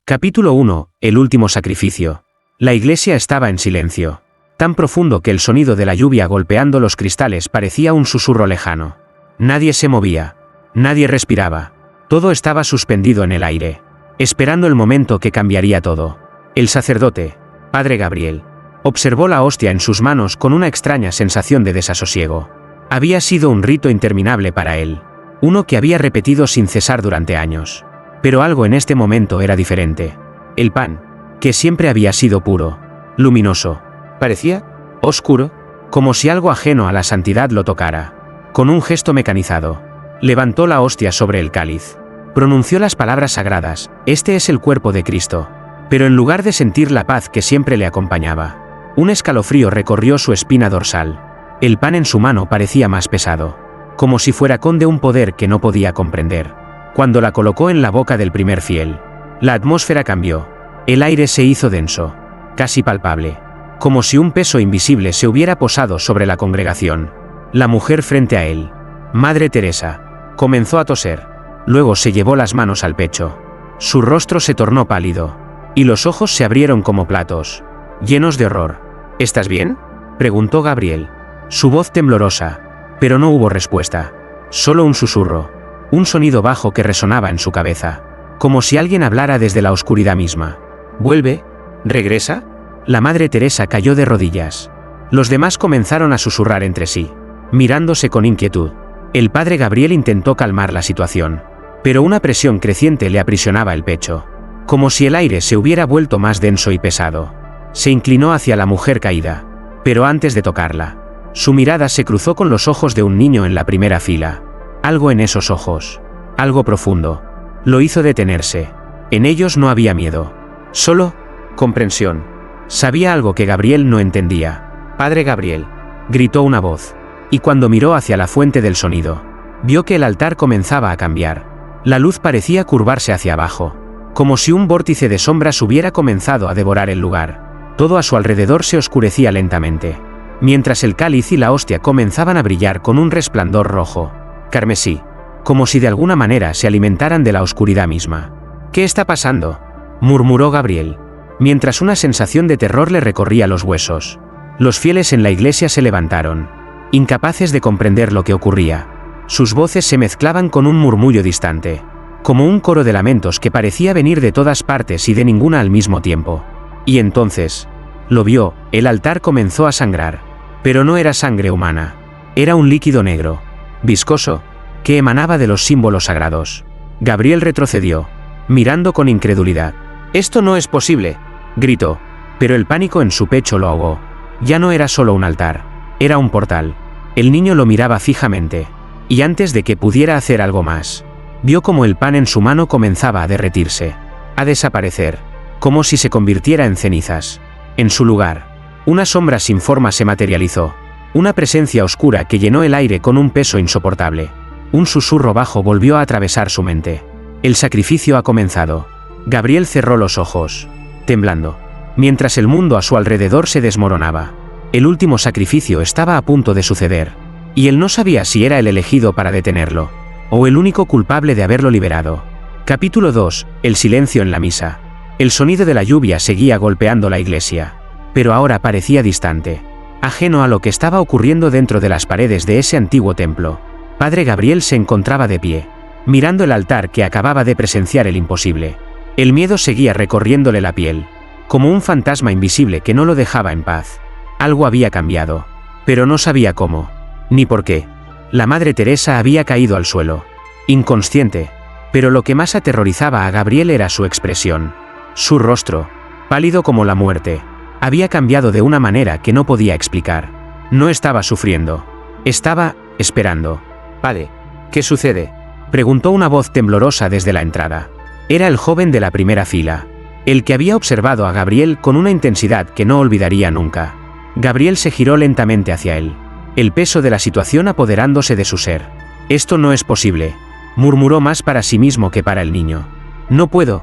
Capítulo 1. El último sacrificio. La iglesia estaba en silencio, tan profundo que el sonido de la lluvia golpeando los cristales parecía un susurro lejano. Nadie se movía, nadie respiraba, todo estaba suspendido en el aire, esperando el momento que cambiaría todo. El sacerdote, Padre Gabriel, observó la hostia en sus manos con una extraña sensación de desasosiego. Había sido un rito interminable para él, uno que había repetido sin cesar durante años. Pero algo en este momento era diferente. El pan, que siempre había sido puro, luminoso, parecía oscuro, como si algo ajeno a la santidad lo tocara. Con un gesto mecanizado, levantó la hostia sobre el cáliz. Pronunció las palabras sagradas: "Este es el cuerpo de Cristo". Pero en lugar de sentir la paz que siempre le acompañaba, un escalofrío recorrió su espina dorsal. El pan en su mano parecía más pesado, como si fuera con de un poder que no podía comprender. Cuando la colocó en la boca del primer fiel, la atmósfera cambió. El aire se hizo denso, casi palpable, como si un peso invisible se hubiera posado sobre la congregación. La mujer frente a él, Madre Teresa, comenzó a toser, luego se llevó las manos al pecho. Su rostro se tornó pálido, y los ojos se abrieron como platos, llenos de horror. ¿Estás bien?, preguntó Gabriel, su voz temblorosa, pero no hubo respuesta, solo un susurro. Un sonido bajo que resonaba en su cabeza, como si alguien hablara desde la oscuridad misma. ¿Vuelve? ¿Regresa? La Madre Teresa cayó de rodillas. Los demás comenzaron a susurrar entre sí, mirándose con inquietud. El Padre Gabriel intentó calmar la situación, pero una presión creciente le aprisionaba el pecho, como si el aire se hubiera vuelto más denso y pesado. Se inclinó hacia la mujer caída, pero antes de tocarla, su mirada se cruzó con los ojos de un niño en la primera fila. Algo en esos ojos, algo profundo, lo hizo detenerse. En ellos no había miedo, solo comprensión. Sabía algo que Gabriel no entendía. «Padre Gabriel», gritó una voz, y cuando miró hacia la fuente del sonido, vio que el altar comenzaba a cambiar. La luz parecía curvarse hacia abajo, como si un vórtice de sombras hubiera comenzado a devorar el lugar. Todo a su alrededor se oscurecía lentamente, mientras el cáliz y la hostia comenzaban a brillar con un resplandor rojo, carmesí, como si de alguna manera se alimentaran de la oscuridad misma. «¿Qué está pasando?», murmuró Gabriel, mientras una sensación de terror le recorría los huesos. Los fieles en la iglesia se levantaron, incapaces de comprender lo que ocurría. Sus voces se mezclaban con un murmullo distante, como un coro de lamentos que parecía venir de todas partes y de ninguna al mismo tiempo. Y entonces, lo vio, el altar comenzó a sangrar. Pero no era sangre humana, era un líquido negro, viscoso, que emanaba de los símbolos sagrados. Gabriel retrocedió, mirando con incredulidad. «Esto no es posible», gritó, pero el pánico en su pecho lo ahogó. Ya no era solo un altar, era un portal. El niño lo miraba fijamente, y antes de que pudiera hacer algo más, vio como el pan en su mano comenzaba a derretirse, a desaparecer, como si se convirtiera en cenizas. En su lugar, una sombra sin forma se materializó, una presencia oscura que llenó el aire con un peso insoportable. Un susurro bajo volvió a atravesar su mente. «El sacrificio ha comenzado». Gabriel cerró los ojos, temblando, mientras el mundo a su alrededor se desmoronaba. El último sacrificio estaba a punto de suceder, y él no sabía si era el elegido para detenerlo, o el único culpable de haberlo liberado. Capítulo 2. El silencio en la misa. El sonido de la lluvia seguía golpeando la iglesia, pero ahora parecía distante, ajeno a lo que estaba ocurriendo dentro de las paredes de ese antiguo templo. Padre Gabriel se encontraba de pie, mirando el altar que acababa de presenciar el imposible. El miedo seguía recorriéndole la piel, como un fantasma invisible que no lo dejaba en paz. Algo había cambiado, pero no sabía cómo, ni por qué. La Madre Teresa había caído al suelo, inconsciente, pero lo que más aterrorizaba a Gabriel era su expresión. Su rostro, pálido como la muerte, había cambiado de una manera que no podía explicar. No estaba sufriendo, estaba esperando. «Padre, ¿qué sucede?», preguntó una voz temblorosa desde la entrada. Era el joven de la primera fila, el que había observado a Gabriel con una intensidad que no olvidaría nunca. Gabriel se giró lentamente hacia él, el peso de la situación apoderándose de su ser. «Esto no es posible», murmuró más para sí mismo que para el niño. No puedo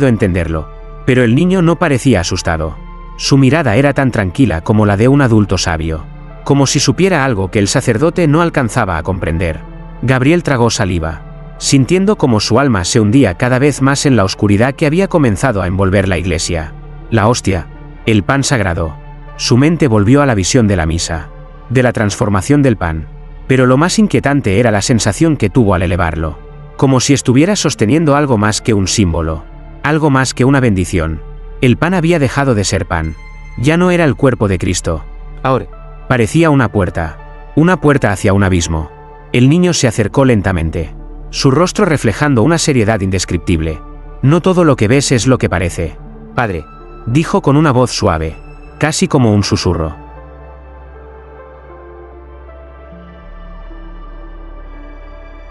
entenderlo». Pero el niño no parecía asustado. Su mirada era tan tranquila como la de un adulto sabio, como si supiera algo que el sacerdote no alcanzaba a comprender. Gabriel tragó saliva, sintiendo como su alma se hundía cada vez más en la oscuridad que había comenzado a envolver la iglesia. La hostia, el pan sagrado. Su mente volvió a la visión de la misa, de la transformación del pan. Pero lo más inquietante era la sensación que tuvo al elevarlo, como si estuviera sosteniendo algo más que un símbolo, algo más que una bendición. El pan había dejado de ser pan. Ya no era el cuerpo de Cristo. Ahora parecía una puerta hacia un abismo. El niño se acercó lentamente, su rostro reflejando una seriedad indescriptible. No todo lo que ves es lo que parece, padre, dijo con una voz suave, casi como un susurro.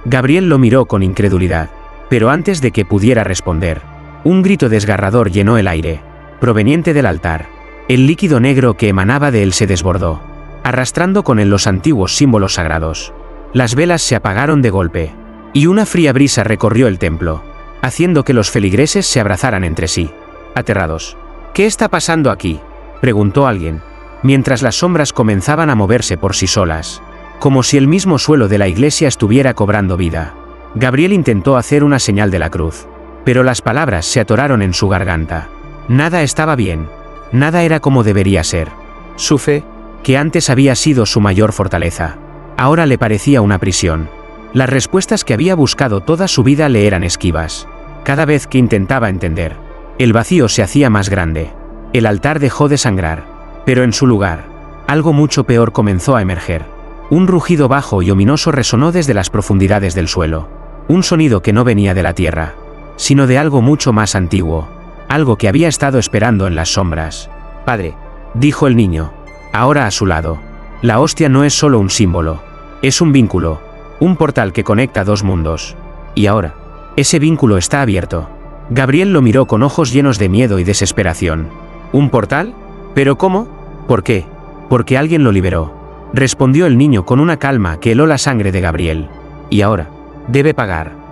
Gabriel lo miró con incredulidad, pero antes de que pudiera responder, un grito desgarrador llenó el aire, proveniente del altar. El líquido negro que emanaba de él se desbordó, arrastrando con él los antiguos símbolos sagrados. Las velas se apagaron de golpe, y una fría brisa recorrió el templo, haciendo que los feligreses se abrazaran entre sí, aterrados. ¿Qué está pasando aquí?, preguntó alguien, mientras las sombras comenzaban a moverse por sí solas, como si el mismo suelo de la iglesia estuviera cobrando vida. Gabriel intentó hacer una señal de la cruz, pero las palabras se atoraron en su garganta. Nada estaba bien. Nada era como debería ser. Su fe, que antes había sido su mayor fortaleza, ahora le parecía una prisión. Las respuestas que había buscado toda su vida le eran esquivas. Cada vez que intentaba entender, el vacío se hacía más grande. El altar dejó de sangrar, pero en su lugar, algo mucho peor comenzó a emerger. Un rugido bajo y ominoso resonó desde las profundidades del suelo. Un sonido que no venía de la tierra, sino de algo mucho más antiguo. Algo que había estado esperando en las sombras. Padre, dijo el niño, ahora a su lado. La hostia no es solo un símbolo, es un vínculo, un portal que conecta dos mundos. Y ahora, ese vínculo está abierto. Gabriel lo miró con ojos llenos de miedo y desesperación. ¿Un portal? ¿Pero cómo? ¿Por qué? Porque alguien lo liberó, respondió el niño con una calma que heló la sangre de Gabriel. Y ahora, debe pagar.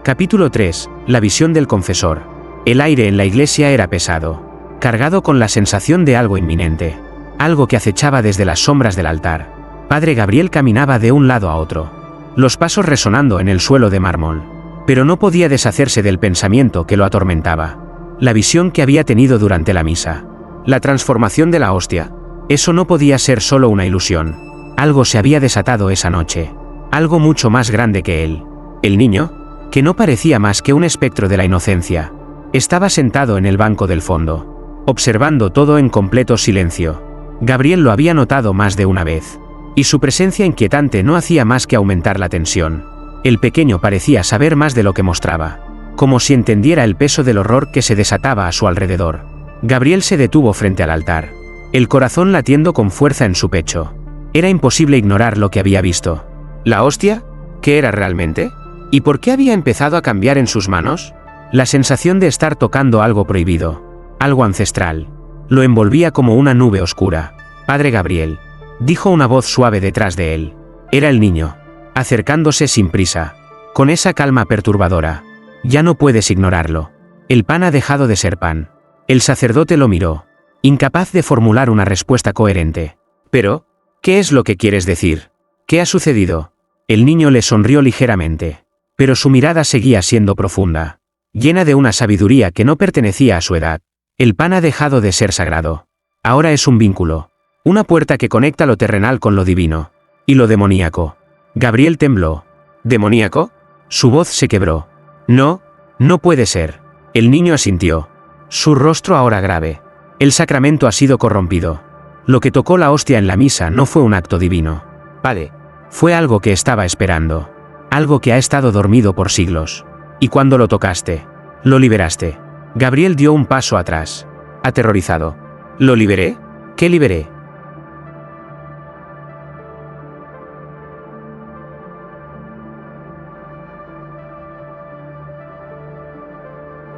Capítulo 3, la visión del confesor. El aire en la iglesia era pesado, cargado con la sensación de algo inminente, algo que acechaba desde las sombras del altar. Padre Gabriel caminaba de un lado a otro, los pasos resonando en el suelo de mármol, pero no podía deshacerse del pensamiento que lo atormentaba. La visión que había tenido durante la misa, la transformación de la hostia, eso no podía ser solo una ilusión. Algo se había desatado esa noche, algo mucho más grande que él. El niño, que no parecía más que un espectro de la inocencia, estaba sentado en el banco del fondo, observando todo en completo silencio. Gabriel lo había notado más de una vez, y su presencia inquietante no hacía más que aumentar la tensión. El pequeño parecía saber más de lo que mostraba, como si entendiera el peso del horror que se desataba a su alrededor. Gabriel se detuvo frente al altar, el corazón latiendo con fuerza en su pecho. Era imposible ignorar lo que había visto. ¿La hostia? ¿Qué era realmente? ¿Y por qué había empezado a cambiar en sus manos? La sensación de estar tocando algo prohibido, algo ancestral, lo envolvía como una nube oscura. Padre Gabriel, dijo una voz suave detrás de él. Era el niño, acercándose sin prisa, con esa calma perturbadora. Ya no puedes ignorarlo. El pan ha dejado de ser pan. El sacerdote lo miró, incapaz de formular una respuesta coherente. Pero, ¿qué es lo que quieres decir? ¿Qué ha sucedido? El niño le sonrió ligeramente, pero su mirada seguía siendo profunda, llena de una sabiduría que no pertenecía a su edad. El pan ha dejado de ser sagrado. Ahora es un vínculo, una puerta que conecta lo terrenal con lo divino, y lo demoníaco. Gabriel tembló. ¿Demoníaco? Su voz se quebró. No, no puede ser. El niño asintió, su rostro ahora grave. El sacramento ha sido corrompido. Lo que tocó la hostia en la misa no fue un acto divino. Padre, fue algo que estaba esperando, algo que ha estado dormido por siglos. Y cuando lo tocaste, lo liberaste. Gabriel dio un paso atrás, aterrorizado. ¿Lo liberé? ¿Qué liberé?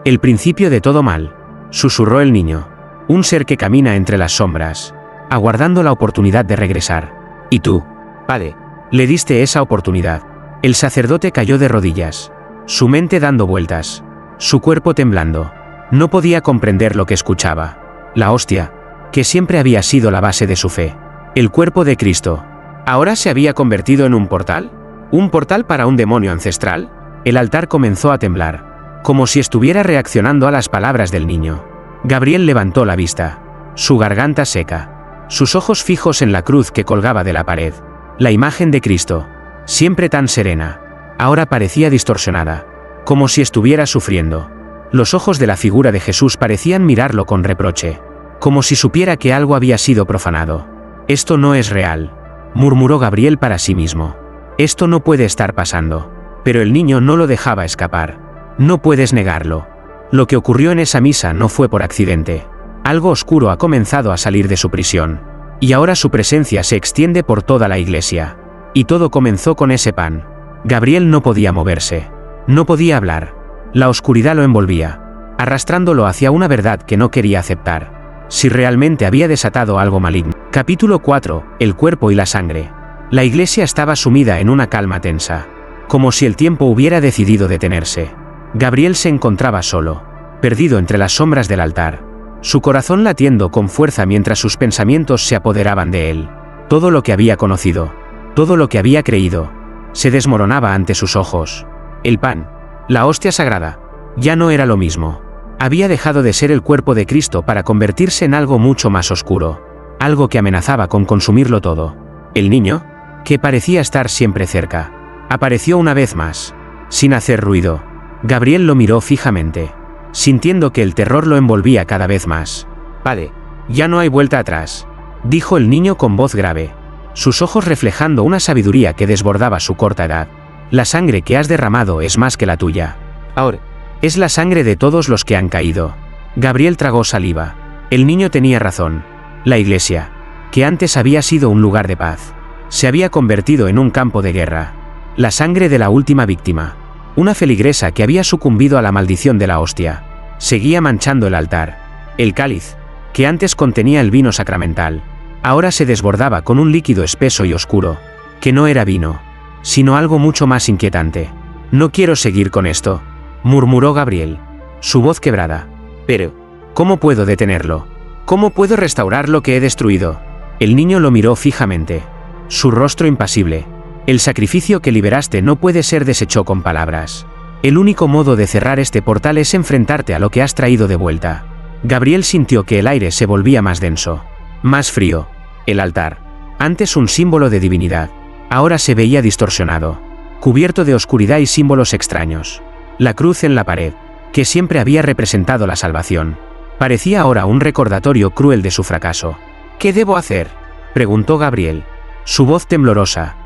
El principio de todo mal, susurró el niño. Un ser que camina entre las sombras, aguardando la oportunidad de regresar. ¿Y tú, padre, le diste esa oportunidad? El sacerdote cayó de rodillas, su mente dando vueltas, su cuerpo temblando. No podía comprender lo que escuchaba. La hostia, que siempre había sido la base de su fe. El cuerpo de Cristo. ¿Ahora se había convertido en un portal? ¿Un portal para un demonio ancestral? El altar comenzó a temblar, como si estuviera reaccionando a las palabras del niño. Gabriel levantó la vista, su garganta seca, sus ojos fijos en la cruz que colgaba de la pared. La imagen de Cristo, siempre tan serena, ahora parecía distorsionada, como si estuviera sufriendo. Los ojos de la figura de Jesús parecían mirarlo con reproche, como si supiera que algo había sido profanado. Esto no es real, murmuró Gabriel para sí mismo. Esto no puede estar pasando. Pero el niño no lo dejaba escapar. No puedes negarlo. Lo que ocurrió en esa misa no fue por accidente. Algo oscuro ha comenzado a salir de su prisión. Y ahora su presencia se extiende por toda la iglesia. Y todo comenzó con ese pan. Gabriel no podía moverse. No podía hablar. La oscuridad lo envolvía, arrastrándolo hacia una verdad que no quería aceptar. Si realmente había desatado algo maligno. Capítulo 4. El cuerpo y la sangre. La iglesia estaba sumida en una calma tensa, como si el tiempo hubiera decidido detenerse. Gabriel se encontraba solo, perdido entre las sombras del altar, su corazón latiendo con fuerza mientras sus pensamientos se apoderaban de él. Todo lo que había conocido, todo lo que había creído, se desmoronaba ante sus ojos. El pan, la hostia sagrada, ya no era lo mismo. Había dejado de ser el cuerpo de Cristo para convertirse en algo mucho más oscuro, algo que amenazaba con consumirlo todo. El niño, que parecía estar siempre cerca, apareció una vez más, sin hacer ruido. Gabriel lo miró fijamente, sintiendo que el terror lo envolvía cada vez más. «Padre, ya no hay vuelta atrás», dijo el niño con voz grave, sus ojos reflejando una sabiduría que desbordaba su corta edad. «La sangre que has derramado es más que la tuya. Ahora, es la sangre de todos los que han caído». Gabriel tragó saliva. El niño tenía razón. La iglesia, que antes había sido un lugar de paz, se había convertido en un campo de guerra. La sangre de la última víctima, una feligresa que había sucumbido a la maldición de la hostia, seguía manchando el altar. El cáliz, que antes contenía el vino sacramental, ahora se desbordaba con un líquido espeso y oscuro, que no era vino, sino algo mucho más inquietante. «No quiero seguir con esto», murmuró Gabriel, su voz quebrada. «Pero, ¿cómo puedo detenerlo? ¿Cómo puedo restaurar lo que he destruido?» El niño lo miró fijamente, su rostro impasible. «El sacrificio que liberaste no puede ser deshecho con palabras. El único modo de cerrar este portal es enfrentarte a lo que has traído de vuelta». Gabriel sintió que el aire se volvía más denso, más frío. El altar, antes un símbolo de divinidad, ahora se veía distorsionado, cubierto de oscuridad y símbolos extraños. La cruz en la pared, que siempre había representado la salvación, parecía ahora un recordatorio cruel de su fracaso. «¿Qué debo hacer?», preguntó Gabriel, su voz temblorosa.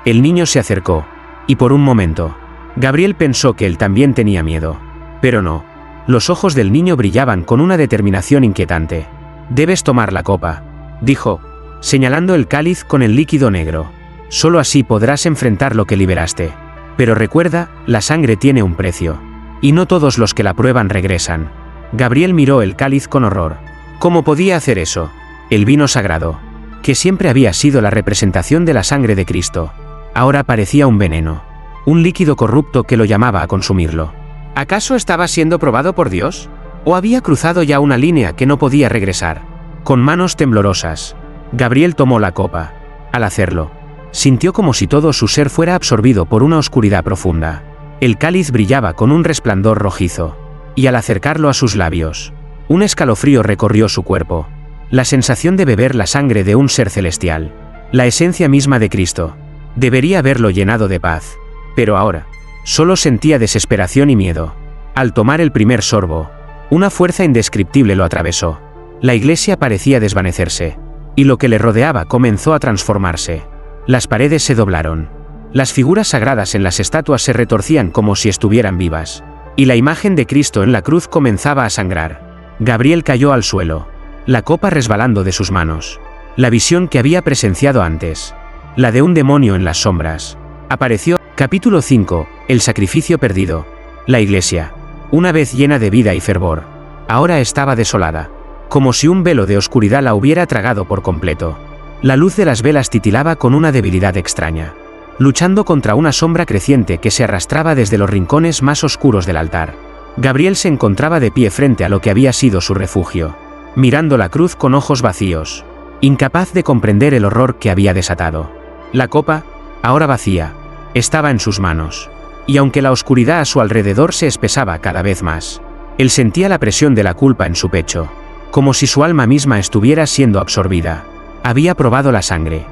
El niño se acercó, y por un momento, Gabriel pensó que él también tenía miedo. Pero no. Los ojos del niño brillaban con una determinación inquietante. «Debes tomar la copa», dijo, señalando el cáliz con el líquido negro. «Solo así podrás enfrentar lo que liberaste. Pero recuerda, la sangre tiene un precio. Y no todos los que la prueban regresan». Gabriel miró el cáliz con horror. ¿Cómo podía hacer eso? El vino sagrado, que siempre había sido la representación de la sangre de Cristo, ahora parecía un veneno, un líquido corrupto que lo llamaba a consumirlo. ¿Acaso estaba siendo probado por Dios? ¿O había cruzado ya una línea que no podía regresar? Con manos temblorosas, Gabriel tomó la copa. Al hacerlo, sintió como si todo su ser fuera absorbido por una oscuridad profunda. El cáliz brillaba con un resplandor rojizo, y al acercarlo a sus labios, un escalofrío recorrió su cuerpo. La sensación de beber la sangre de un ser celestial, la esencia misma de Cristo, debería haberlo llenado de paz. Pero ahora, solo sentía desesperación y miedo. Al tomar el primer sorbo, una fuerza indescriptible lo atravesó. La iglesia parecía desvanecerse, y lo que le rodeaba comenzó a transformarse. Las paredes se doblaron. Las figuras sagradas en las estatuas se retorcían como si estuvieran vivas, y la imagen de Cristo en la cruz comenzaba a sangrar. Gabriel cayó al suelo, la copa resbalando de sus manos. La visión que había presenciado antes, la de un demonio en las sombras, apareció. Capítulo 5. El sacrificio perdido. La iglesia, una vez llena de vida y fervor, ahora estaba desolada, como si un velo de oscuridad la hubiera tragado por completo. La luz de las velas titilaba con una debilidad extraña, luchando contra una sombra creciente que se arrastraba desde los rincones más oscuros del altar. Gabriel se encontraba de pie frente a lo que había sido su refugio, mirando la cruz con ojos vacíos, incapaz de comprender el horror que había desatado. La copa, ahora vacía, estaba en sus manos, y aunque la oscuridad a su alrededor se espesaba cada vez más, él sentía la presión de la culpa en su pecho, como si su alma misma estuviera siendo absorbida. Había probado la sangre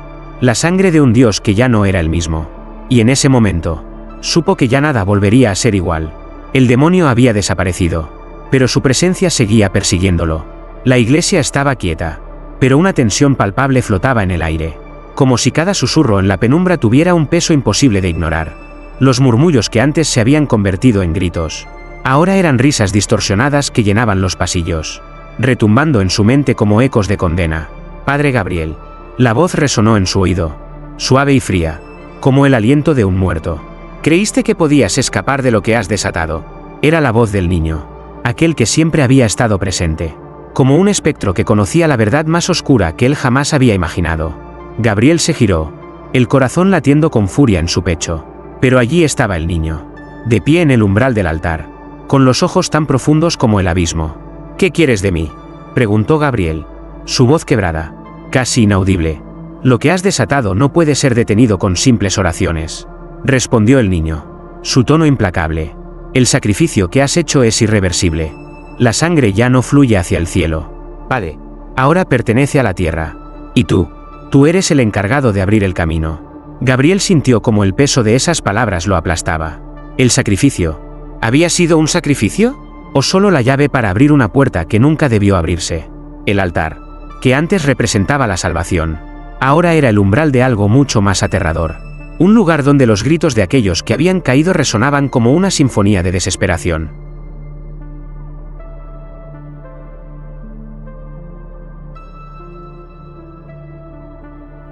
de un Dios que ya no era el mismo, y en ese momento, supo que ya nada volvería a ser igual. El demonio había desaparecido, pero su presencia seguía persiguiéndolo. La iglesia estaba quieta, pero una tensión palpable flotaba en el aire, como si cada susurro en la penumbra tuviera un peso imposible de ignorar. Los murmullos que antes se habían convertido en gritos, ahora eran risas distorsionadas que llenaban los pasillos, retumbando en su mente como ecos de condena. Padre Gabriel. La voz resonó en su oído, suave y fría, como el aliento de un muerto. ¿Creíste que podías escapar de lo que has desatado? Era la voz del niño, aquel que siempre había estado presente, como un espectro que conocía la verdad más oscura que él jamás había imaginado. Gabriel se giró, el corazón latiendo con furia en su pecho. Pero allí estaba el niño, de pie en el umbral del altar, con los ojos tan profundos como el abismo. ¿Qué quieres de mí?, preguntó Gabriel, su voz quebrada, casi inaudible. Lo que has desatado no puede ser detenido con simples oraciones, respondió el niño, su tono implacable. El sacrificio que has hecho es irreversible. La sangre ya no fluye hacia el cielo. Padre, ahora pertenece a la tierra. Y tú eres el encargado de abrir el camino. Gabriel sintió como el peso de esas palabras lo aplastaba. ¿El sacrificio? ¿Había sido un sacrificio? ¿O solo la llave para abrir una puerta que nunca debió abrirse? El altar, que antes representaba la salvación, ahora era el umbral de algo mucho más aterrador. Un lugar donde los gritos de aquellos que habían caído resonaban como una sinfonía de desesperación.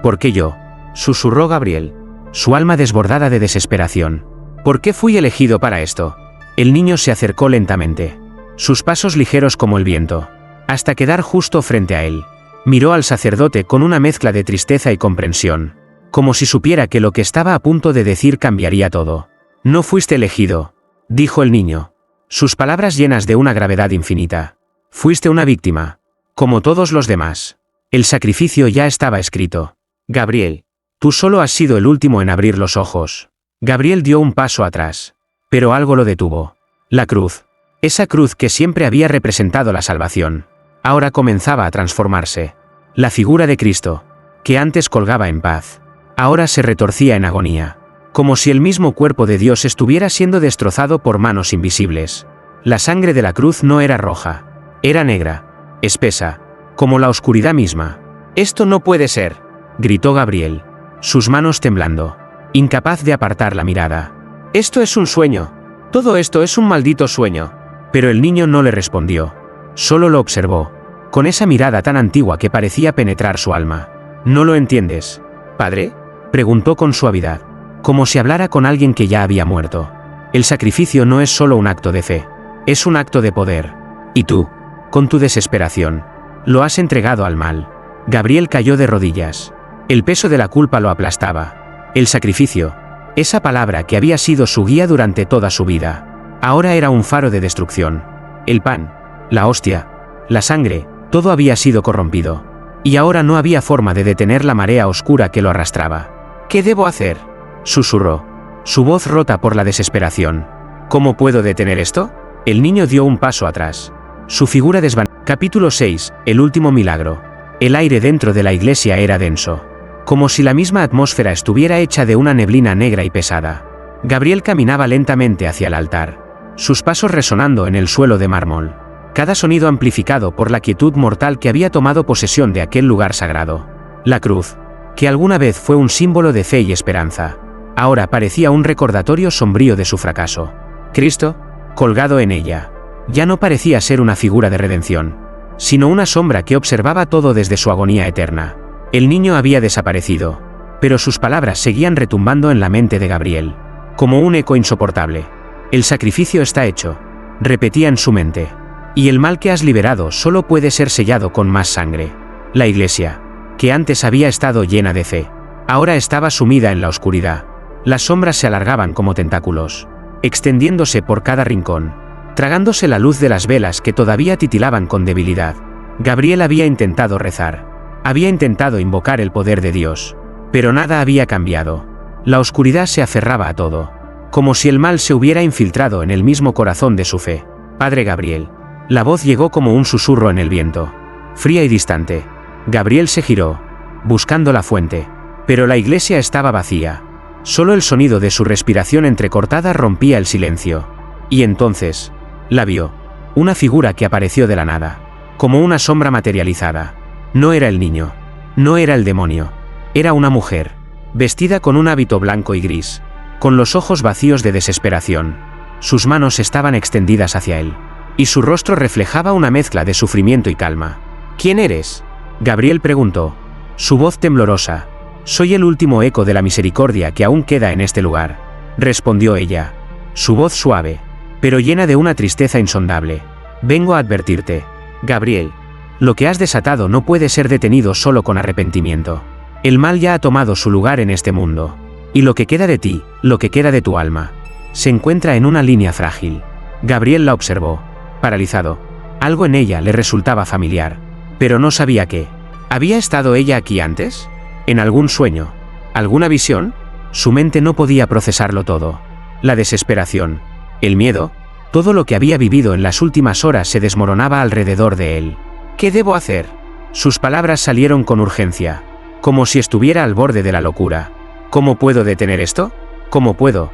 ¿Por qué yo?, susurró Gabriel, su alma desbordada de desesperación. ¿Por qué fui elegido para esto? El niño se acercó lentamente, sus pasos ligeros como el viento, hasta quedar justo frente a él. Miró al sacerdote con una mezcla de tristeza y comprensión, como si supiera que lo que estaba a punto de decir cambiaría todo. No fuiste elegido, dijo el niño, sus palabras llenas de una gravedad infinita. Fuiste una víctima, como todos los demás. El sacrificio ya estaba escrito. Gabriel, tú solo has sido el último en abrir los ojos. Gabriel dio un paso atrás, pero algo lo detuvo. La cruz, esa cruz que siempre había representado la salvación, ahora comenzaba a transformarse. La figura de Cristo, que antes colgaba en paz, ahora se retorcía en agonía, como si el mismo cuerpo de Dios estuviera siendo destrozado por manos invisibles. La sangre de la cruz no era roja, era negra, espesa, como la oscuridad misma. «Esto no puede ser», gritó Gabriel, sus manos temblando, incapaz de apartar la mirada. «Esto es un sueño. Todo esto es un maldito sueño». Pero el niño no le respondió, solo lo observó, con esa mirada tan antigua que parecía penetrar su alma. «¿No lo entiendes, padre?», preguntó con suavidad, como si hablara con alguien que ya había muerto. «El sacrificio no es solo un acto de fe, es un acto de poder. Y tú, con tu desesperación, lo has entregado al mal». Gabriel cayó de rodillas. El peso de la culpa lo aplastaba. El sacrificio, esa palabra que había sido su guía durante toda su vida, ahora era un faro de destrucción. El pan, la hostia, la sangre, todo había sido corrompido. Y ahora no había forma de detener la marea oscura que lo arrastraba. «¿Qué debo hacer?», susurró, su voz rota por la desesperación. «¿Cómo puedo detener esto?». El niño dio un paso atrás. Su figura desvaneció. Capítulo 6. El último milagro. El aire dentro de la iglesia era denso, como si la misma atmósfera estuviera hecha de una neblina negra y pesada. Gabriel caminaba lentamente hacia el altar, sus pasos resonando en el suelo de mármol, cada sonido amplificado por la quietud mortal que había tomado posesión de aquel lugar sagrado. La cruz, que alguna vez fue un símbolo de fe y esperanza, ahora parecía un recordatorio sombrío de su fracaso. Cristo, colgado en ella, ya no parecía ser una figura de redención, sino una sombra que observaba todo desde su agonía eterna. El niño había desaparecido, pero sus palabras seguían retumbando en la mente de Gabriel, como un eco insoportable. «El sacrificio está hecho», repetía en su mente, «y el mal que has liberado solo puede ser sellado con más sangre». La iglesia, que antes había estado llena de fe, ahora estaba sumida en la oscuridad. Las sombras se alargaban como tentáculos, extendiéndose por cada rincón, tragándose la luz de las velas que todavía titilaban con debilidad. Gabriel había intentado rezar. Había intentado invocar el poder de Dios. Pero nada había cambiado. La oscuridad se aferraba a todo. Como si el mal se hubiera infiltrado en el mismo corazón de su fe. Padre Gabriel. La voz llegó como un susurro en el viento. Fría y distante. Gabriel se giró, buscando la fuente. Pero la iglesia estaba vacía. Solo el sonido de su respiración entrecortada rompía el silencio. Y entonces, la vio. Una figura que apareció de la nada. Como una sombra materializada. No era el niño. No era el demonio. Era una mujer. Vestida con un hábito blanco y gris. Con los ojos vacíos de desesperación. Sus manos estaban extendidas hacia él. Y su rostro reflejaba una mezcla de sufrimiento y calma. ¿Quién eres?, Gabriel preguntó. Su voz temblorosa. Soy el último eco de la misericordia que aún queda en este lugar, respondió ella. Su voz suave, pero llena de una tristeza insondable. Vengo a advertirte, Gabriel. Lo que has desatado no puede ser detenido solo con arrepentimiento. El mal ya ha tomado su lugar en este mundo. Y lo que queda de ti, lo que queda de tu alma, se encuentra en una línea frágil. Gabriel la observó, paralizado. Algo en ella le resultaba familiar, pero no sabía qué. ¿Había estado ella aquí antes? ¿En algún sueño? ¿Alguna visión? Su mente no podía procesarlo todo. La desesperación, el miedo, todo lo que había vivido en las últimas horas se desmoronaba alrededor de él. ¿Qué debo hacer? Sus palabras salieron con urgencia, como si estuviera al borde de la locura. ¿Cómo puedo detener esto? ¿Cómo puedo?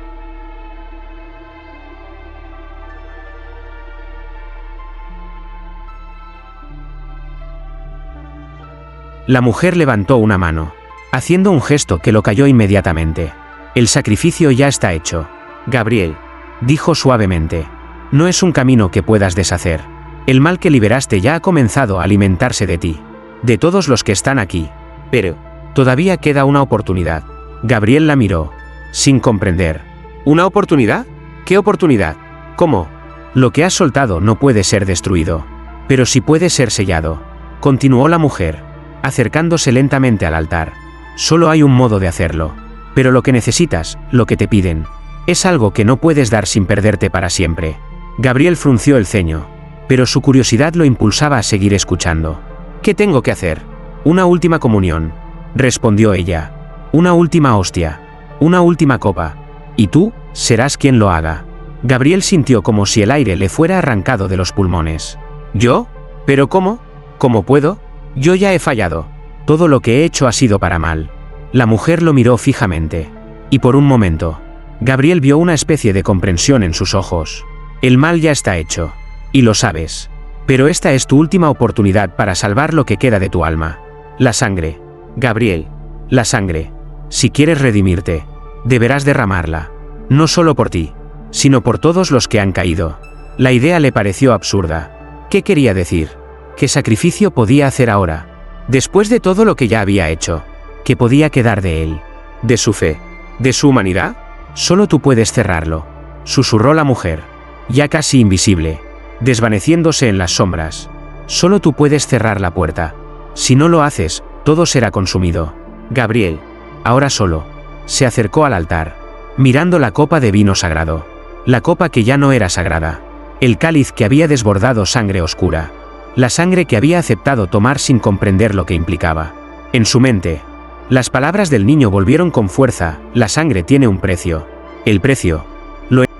La mujer levantó una mano, haciendo un gesto que lo calló inmediatamente. El sacrificio ya está hecho. Gabriel, dijo suavemente, no es un camino que puedas deshacer. El mal que liberaste ya ha comenzado a alimentarse de ti, de todos los que están aquí. Pero, todavía queda una oportunidad. Gabriel la miró, sin comprender. ¿Una oportunidad? ¿Qué oportunidad? ¿Cómo? Lo que has soltado no puede ser destruido, pero sí puede ser sellado, continuó la mujer, acercándose lentamente al altar. Solo hay un modo de hacerlo. Pero lo que necesitas, lo que te piden, es algo que no puedes dar sin perderte para siempre. Gabriel frunció el ceño, pero su curiosidad lo impulsaba a seguir escuchando. ¿Qué tengo que hacer? Una última comunión, respondió ella. Una última hostia. Una última copa. Y tú, serás quien lo haga. Gabriel sintió como si el aire le fuera arrancado de los pulmones. ¿Yo? ¿Pero cómo? ¿Cómo puedo? Yo ya he fallado. Todo lo que he hecho ha sido para mal. La mujer lo miró fijamente. Y por un momento, Gabriel vio una especie de comprensión en sus ojos. El mal ya está hecho. Y lo sabes. Pero esta es tu última oportunidad para salvar lo que queda de tu alma. La sangre. Gabriel. La sangre. Si quieres redimirte, deberás derramarla. No solo por ti, sino por todos los que han caído. La idea le pareció absurda. ¿Qué quería decir? ¿Qué sacrificio podía hacer ahora? Después de todo lo que ya había hecho. ¿Qué podía quedar de él? ¿De su fe? ¿De su humanidad? Solo tú puedes cerrarlo, susurró la mujer, ya casi invisible, desvaneciéndose en las sombras. Solo tú puedes cerrar la puerta. Si no lo haces, todo será consumido. Gabriel, ahora solo, se acercó al altar, mirando la copa de vino sagrado. La copa que ya no era sagrada. El cáliz que había desbordado sangre oscura. La sangre que había aceptado tomar sin comprender lo que implicaba. En su mente, las palabras del niño volvieron con fuerza. La sangre tiene un precio. El precio.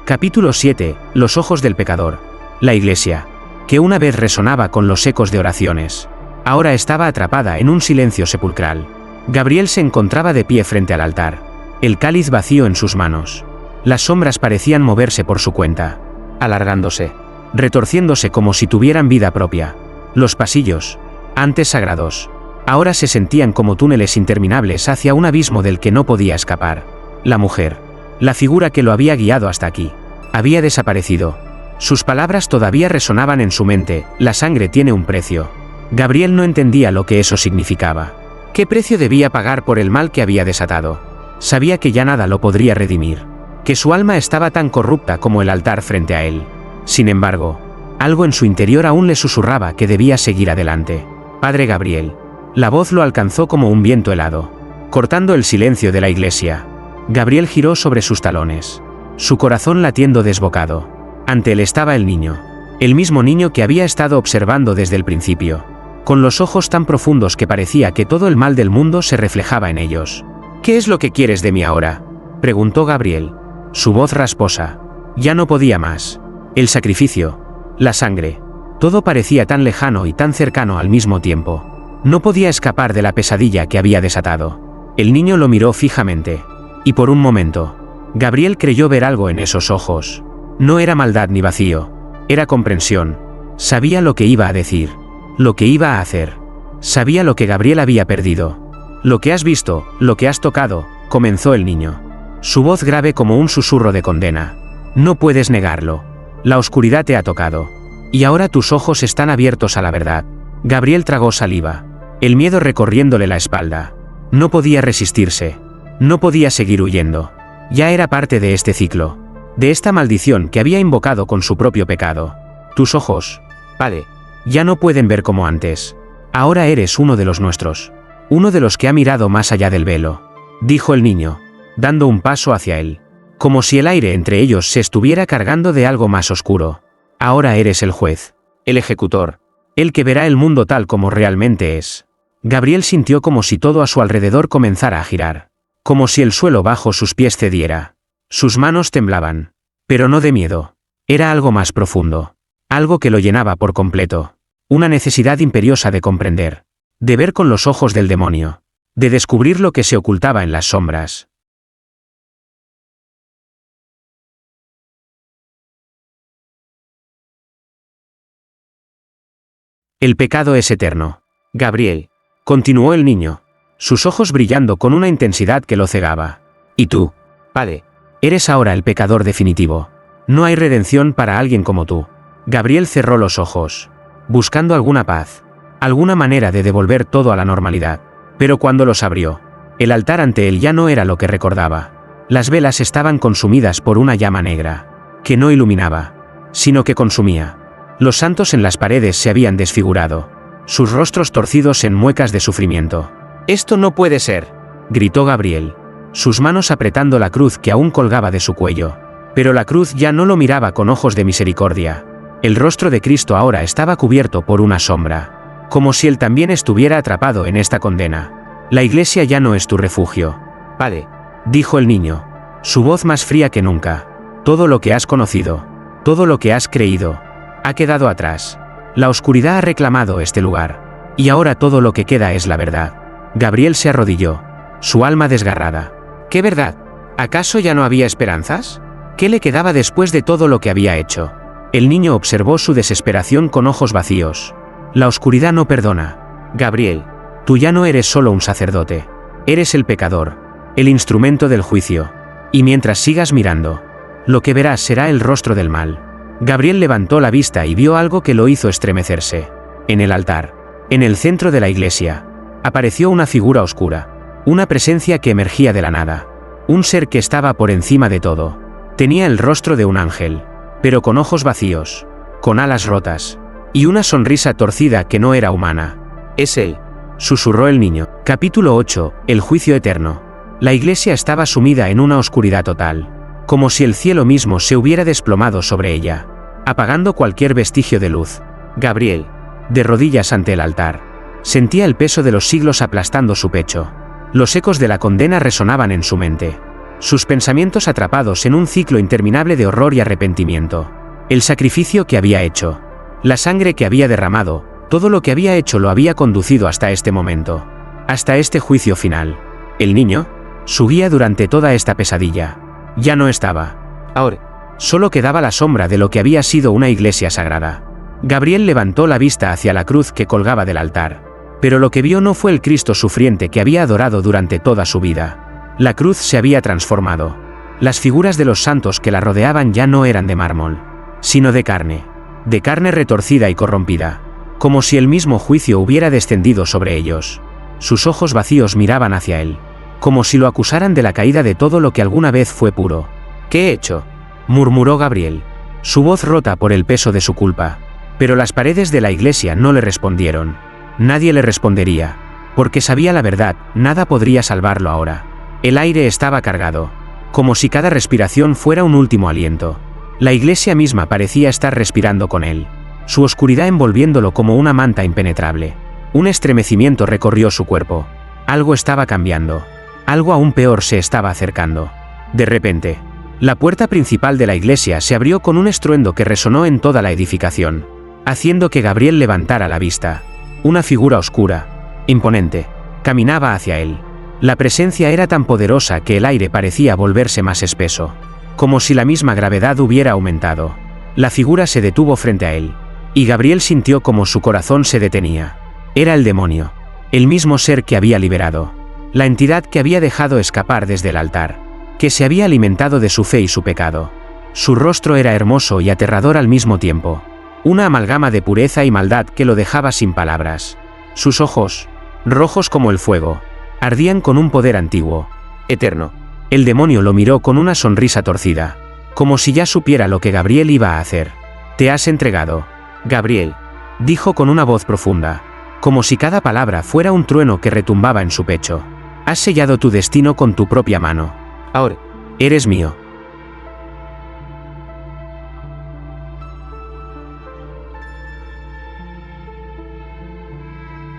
Capítulo 7. Los ojos del pecador. La iglesia, que una vez resonaba con los ecos de oraciones, ahora estaba atrapada en un silencio sepulcral. Gabriel se encontraba de pie frente al altar, el cáliz vacío en sus manos. Las sombras parecían moverse por su cuenta, alargándose, retorciéndose como si tuvieran vida propia. Los pasillos, antes sagrados, ahora se sentían como túneles interminables hacia un abismo del que no podía escapar. La mujer, la figura que lo había guiado hasta aquí, había desaparecido. Sus palabras todavía resonaban en su mente. La sangre tiene un precio. Gabriel no entendía lo que eso significaba. ¿Qué precio debía pagar por el mal que había desatado? Sabía que ya nada lo podría redimir, que su alma estaba tan corrupta como el altar frente a él. Sin embargo, algo en su interior aún le susurraba que debía seguir adelante. Padre Gabriel. La voz lo alcanzó como un viento helado, cortando el silencio de la iglesia. Gabriel giró sobre sus talones, su corazón latiendo desbocado. Ante él estaba el niño, el mismo niño que había estado observando desde el principio. con los ojos tan profundos que parecía que todo el mal del mundo se reflejaba en ellos. «¿Qué es lo que quieres de mí ahora?», preguntó Gabriel. Su voz rasposa. Ya no podía más. El sacrificio, la sangre, todo parecía tan lejano y tan cercano al mismo tiempo. No podía escapar de la pesadilla que había desatado. El niño lo miró fijamente. Y por un momento, Gabriel creyó ver algo en esos ojos. No era maldad ni vacío. Era comprensión. Sabía lo que iba a decir. Lo que iba a hacer. Sabía lo que Gabriel había perdido. «Lo que has visto, lo que has tocado», comenzó el niño. Su voz grave como un susurro de condena. «No puedes negarlo. La oscuridad te ha tocado. Y ahora tus ojos están abiertos a la verdad». Gabriel tragó saliva. El miedo recorriéndole la espalda. No podía resistirse. No podía seguir huyendo. Ya era parte de este ciclo. De esta maldición que había invocado con su propio pecado. «Tus ojos, padre, ya no pueden ver como antes. Ahora eres uno de los nuestros. Uno de los que ha mirado más allá del velo», dijo el niño, dando un paso hacia él. Como si el aire entre ellos se estuviera cargando de algo más oscuro. «Ahora eres el juez, el ejecutor, el que verá el mundo tal como realmente es». Gabriel sintió como si todo a su alrededor comenzara a girar. Como si el suelo bajo sus pies cediera. Sus manos temblaban. Pero no de miedo. Era algo más profundo. Algo que lo llenaba por completo. Una necesidad imperiosa de comprender. De ver con los ojos del demonio. De descubrir lo que se ocultaba en las sombras. «El pecado es eterno. Gabriel», continuó el niño, sus ojos brillando con una intensidad que lo cegaba. «Y tú, padre, eres ahora el pecador definitivo. No hay redención para alguien como tú». Gabriel cerró los ojos, buscando alguna paz, alguna manera de devolver todo a la normalidad. Pero cuando los abrió, el altar ante él ya no era lo que recordaba. Las velas estaban consumidas por una llama negra, que no iluminaba, sino que consumía. Los santos en las paredes se habían desfigurado, sus rostros torcidos en muecas de sufrimiento. «Esto no puede ser», gritó Gabriel, sus manos apretando la cruz que aún colgaba de su cuello. Pero la cruz ya no lo miraba con ojos de misericordia. El rostro de Cristo ahora estaba cubierto por una sombra, como si él también estuviera atrapado en esta condena. «La iglesia ya no es tu refugio, padre», dijo el niño, su voz más fría que nunca. «Todo lo que has conocido, todo lo que has creído, ha quedado atrás. La oscuridad ha reclamado este lugar. Y ahora todo lo que queda es la verdad». Gabriel se arrodilló, su alma desgarrada. «¿Qué verdad? ¿Acaso ya no había esperanzas? ¿Qué le quedaba después de todo lo que había hecho?». El niño observó su desesperación con ojos vacíos. «La oscuridad no perdona. Gabriel, tú ya no eres solo un sacerdote. Eres el pecador, el instrumento del juicio. Y mientras sigas mirando, lo que verás será el rostro del mal». Gabriel levantó la vista y vio algo que lo hizo estremecerse. En el altar, en el centro de la iglesia, apareció una figura oscura, una presencia que emergía de la nada. Un ser que estaba por encima de todo. Tenía el rostro de un ángel, pero con ojos vacíos, con alas rotas, y una sonrisa torcida que no era humana. «Es él», susurró el niño. Capítulo 8. El juicio eterno. La iglesia estaba sumida en una oscuridad total, como si el cielo mismo se hubiera desplomado sobre ella, apagando cualquier vestigio de luz. Gabriel, de rodillas ante el altar, sentía el peso de los siglos aplastando su pecho. Los ecos de la condena resonaban en su mente. Sus pensamientos atrapados en un ciclo interminable de horror y arrepentimiento. El sacrificio que había hecho, la sangre que había derramado, todo lo que había hecho lo había conducido hasta este momento, hasta este juicio final. El niño, su guía durante toda esta pesadilla, ya no estaba. Ahora, solo quedaba la sombra de lo que había sido una iglesia sagrada. Gabriel levantó la vista hacia la cruz que colgaba del altar. Pero lo que vio no fue el Cristo sufriente que había adorado durante toda su vida. La cruz se había transformado. Las figuras de los santos que la rodeaban ya no eran de mármol, sino de carne retorcida y corrompida, como si el mismo juicio hubiera descendido sobre ellos. Sus ojos vacíos miraban hacia él, como si lo acusaran de la caída de todo lo que alguna vez fue puro. «¿Qué he hecho?», murmuró Gabriel, su voz rota por el peso de su culpa. Pero las paredes de la iglesia no le respondieron. Nadie le respondería, porque sabía la verdad, nada podría salvarlo ahora. El aire estaba cargado, como si cada respiración fuera un último aliento. La iglesia misma parecía estar respirando con él, su oscuridad envolviéndolo como una manta impenetrable. Un estremecimiento recorrió su cuerpo. Algo estaba cambiando. Algo aún peor se estaba acercando. De repente, la puerta principal de la iglesia se abrió con un estruendo que resonó en toda la edificación, haciendo que Gabriel levantara la vista. Una figura oscura, imponente, caminaba hacia él. La presencia era tan poderosa que el aire parecía volverse más espeso, como si la misma gravedad hubiera aumentado. La figura se detuvo frente a él, y Gabriel sintió como su corazón se detenía. Era el demonio, el mismo ser que había liberado, la entidad que había dejado escapar desde el altar, que se había alimentado de su fe y su pecado. Su rostro era hermoso y aterrador al mismo tiempo, una amalgama de pureza y maldad que lo dejaba sin palabras. Sus ojos, rojos como el fuego, ardían con un poder antiguo, eterno. El demonio lo miró con una sonrisa torcida, como si ya supiera lo que Gabriel iba a hacer. «Te has entregado, Gabriel», dijo con una voz profunda, como si cada palabra fuera un trueno que retumbaba en su pecho. «Has sellado tu destino con tu propia mano. Ahora, eres mío».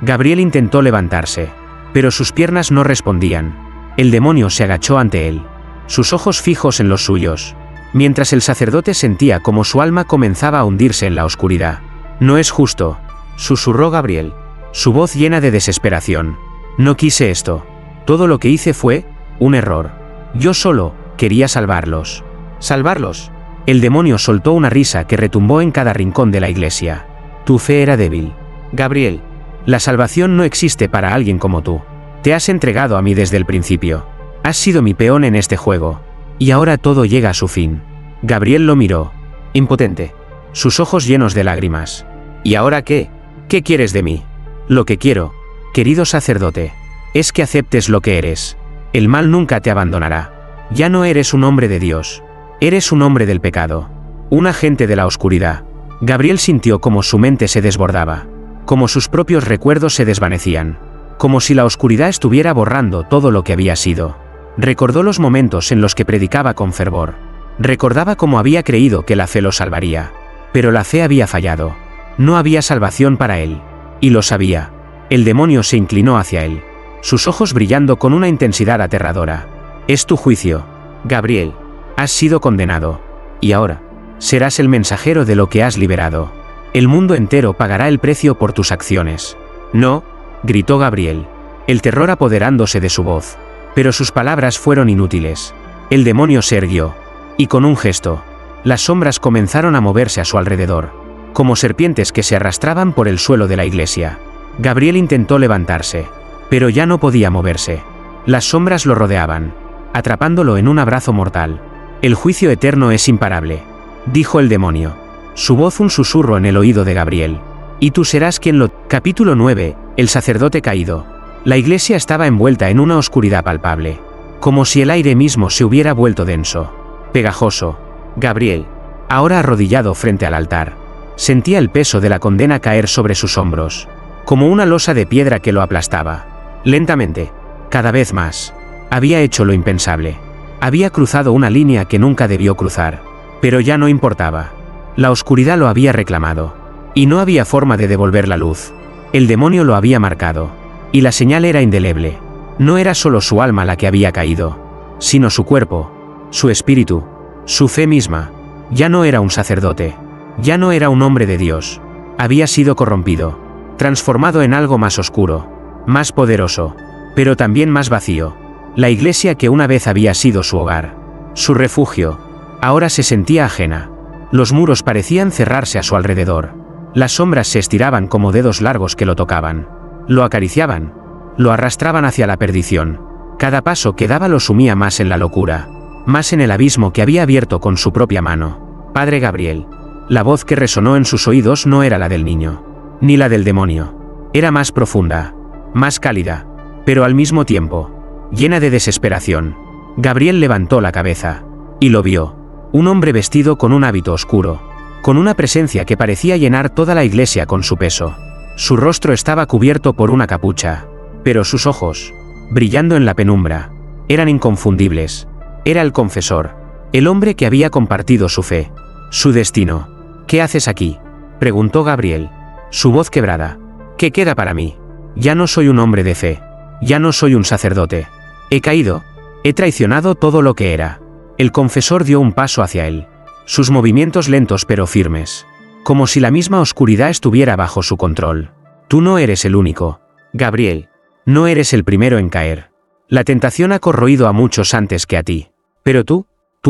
Gabriel intentó levantarse, pero sus piernas no respondían. El demonio se agachó ante él, sus ojos fijos en los suyos, mientras el sacerdote sentía como su alma comenzaba a hundirse en la oscuridad. «No es justo», susurró Gabriel, su voz llena de desesperación. «No quise esto. Todo lo que hice fue un error. Yo solo quería salvarlos». «¿Salvarlos?». El demonio soltó una risa que retumbó en cada rincón de la iglesia. «Tu fe era débil, Gabriel. La salvación no existe para alguien como tú. Te has entregado a mí desde el principio. Has sido mi peón en este juego. Y ahora todo llega a su fin». Gabriel lo miró, impotente, sus ojos llenos de lágrimas. «¿Y ahora qué? ¿Qué quieres de mí?». «Lo que quiero, querido sacerdote, es que aceptes lo que eres. El mal nunca te abandonará. Ya no eres un hombre de Dios. Eres un hombre del pecado, un agente de la oscuridad». Gabriel sintió como su mente se desbordaba, como sus propios recuerdos se desvanecían, como si la oscuridad estuviera borrando todo lo que había sido. Recordó los momentos en los que predicaba con fervor. Recordaba cómo había creído que la fe lo salvaría. Pero la fe había fallado. No había salvación para él. Y lo sabía. El demonio se inclinó hacia él, sus ojos brillando con una intensidad aterradora. «Es tu juicio, Gabriel. Has sido condenado. Y ahora, serás el mensajero de lo que has liberado. El mundo entero pagará el precio por tus acciones». «No», gritó Gabriel, el terror apoderándose de su voz. Pero sus palabras fueron inútiles. El demonio se erguió, y con un gesto, las sombras comenzaron a moverse a su alrededor, como serpientes que se arrastraban por el suelo de la iglesia. Gabriel intentó levantarse, pero ya no podía moverse. Las sombras lo rodeaban, atrapándolo en un abrazo mortal. «El juicio eterno es imparable», dijo el demonio, su voz un susurro en el oído de Gabriel. «Y tú serás quien lo...». Capítulo 9. El sacerdote caído. La iglesia estaba envuelta en una oscuridad palpable, como si el aire mismo se hubiera vuelto denso, pegajoso. Gabriel, ahora arrodillado frente al altar, sentía el peso de la condena caer sobre sus hombros, como una losa de piedra que lo aplastaba. Lentamente, cada vez más, había hecho lo impensable. Había cruzado una línea que nunca debió cruzar, pero ya no importaba. La oscuridad lo había reclamado, y no había forma de devolver la luz. El demonio lo había marcado, y la señal era indeleble. No era solo su alma la que había caído, sino su cuerpo, su espíritu, su fe misma. Ya no era un sacerdote, ya no era un hombre de Dios. Había sido corrompido, transformado en algo más oscuro, más poderoso, pero también más vacío. La iglesia que una vez había sido su hogar, su refugio, ahora se sentía ajena. Los muros parecían cerrarse a su alrededor. Las sombras se estiraban como dedos largos que lo tocaban, lo acariciaban, lo arrastraban hacia la perdición. Cada paso que daba lo sumía más en la locura, más en el abismo que había abierto con su propia mano. «Padre Gabriel». La voz que resonó en sus oídos no era la del niño, ni la del demonio. Era más profunda, más cálida, pero al mismo tiempo, llena de desesperación. Gabriel levantó la cabeza, y lo vio. Un hombre vestido con un hábito oscuro, con una presencia que parecía llenar toda la iglesia con su peso. Su rostro estaba cubierto por una capucha, pero sus ojos, brillando en la penumbra, eran inconfundibles. Era el confesor, el hombre que había compartido su fe, su destino. «¿Qué haces aquí?», preguntó Gabriel, su voz quebrada. «¿Qué queda para mí?». Ya no soy un hombre de fe. Ya no soy un sacerdote. He caído. He traicionado todo lo que era. El confesor dio un paso hacia él. Sus movimientos lentos pero firmes. Como si la misma oscuridad estuviera bajo su control. Tú no eres el único, Gabriel. No eres el primero en caer. La tentación ha corroído a muchos antes que a ti. Pero tú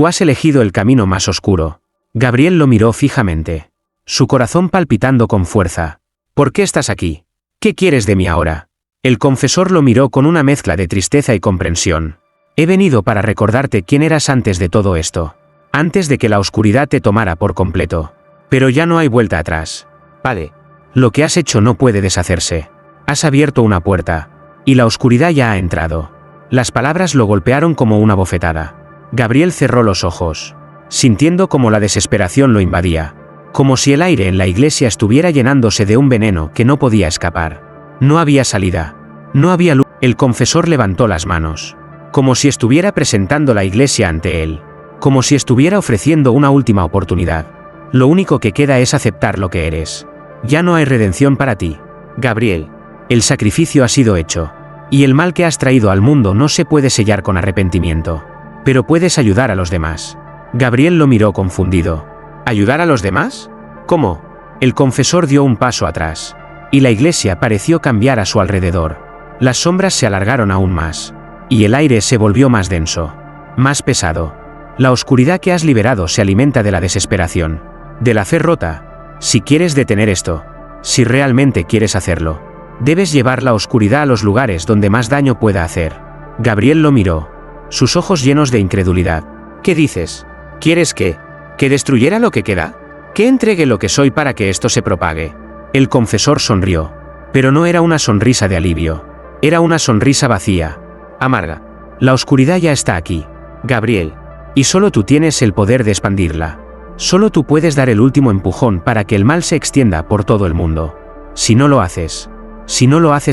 has elegido el camino más oscuro. Gabriel lo miró fijamente. Su corazón palpitando con fuerza. ¿Por qué estás aquí? ¿Qué quieres de mí ahora? El confesor lo miró con una mezcla de tristeza y comprensión. He venido para recordarte quién eras antes de todo esto. Antes de que la oscuridad te tomara por completo. Pero ya no hay vuelta atrás. Padre. Lo que has hecho no puede deshacerse. Has abierto una puerta. Y la oscuridad ya ha entrado. Las palabras lo golpearon como una bofetada. Gabriel cerró los ojos. Sintiendo como la desesperación lo invadía. Como si el aire en la iglesia estuviera llenándose de un veneno que no podía escapar. No había salida. No había luz. El confesor levantó las manos. Como si estuviera presentando la iglesia ante él. Como si estuviera ofreciendo una última oportunidad. Lo único que queda es aceptar lo que eres. Ya no hay redención para ti, Gabriel. El sacrificio ha sido hecho. Y el mal que has traído al mundo no se puede sellar con arrepentimiento. Pero puedes ayudar a los demás. Gabriel lo miró confundido. ¿Ayudar a los demás? ¿Cómo? El confesor dio un paso atrás. Y la iglesia pareció cambiar a su alrededor. Las sombras se alargaron aún más. Y el aire se volvió más denso. Más pesado. La oscuridad que has liberado se alimenta de la desesperación. De la fe rota. Si quieres detener esto, si realmente quieres hacerlo, debes llevar la oscuridad a los lugares donde más daño pueda hacer. Gabriel lo miró, sus ojos llenos de incredulidad. ¿Qué dices? ¿Quieres que destruyera lo que queda? ¿Que entregue lo que soy para que esto se propague? El confesor sonrió, pero no era una sonrisa de alivio, era una sonrisa vacía, amarga. La oscuridad ya está aquí, Gabriel, y solo tú tienes el poder de expandirla. Solo tú puedes dar el último empujón para que el mal se extienda por todo el mundo. Si no lo haces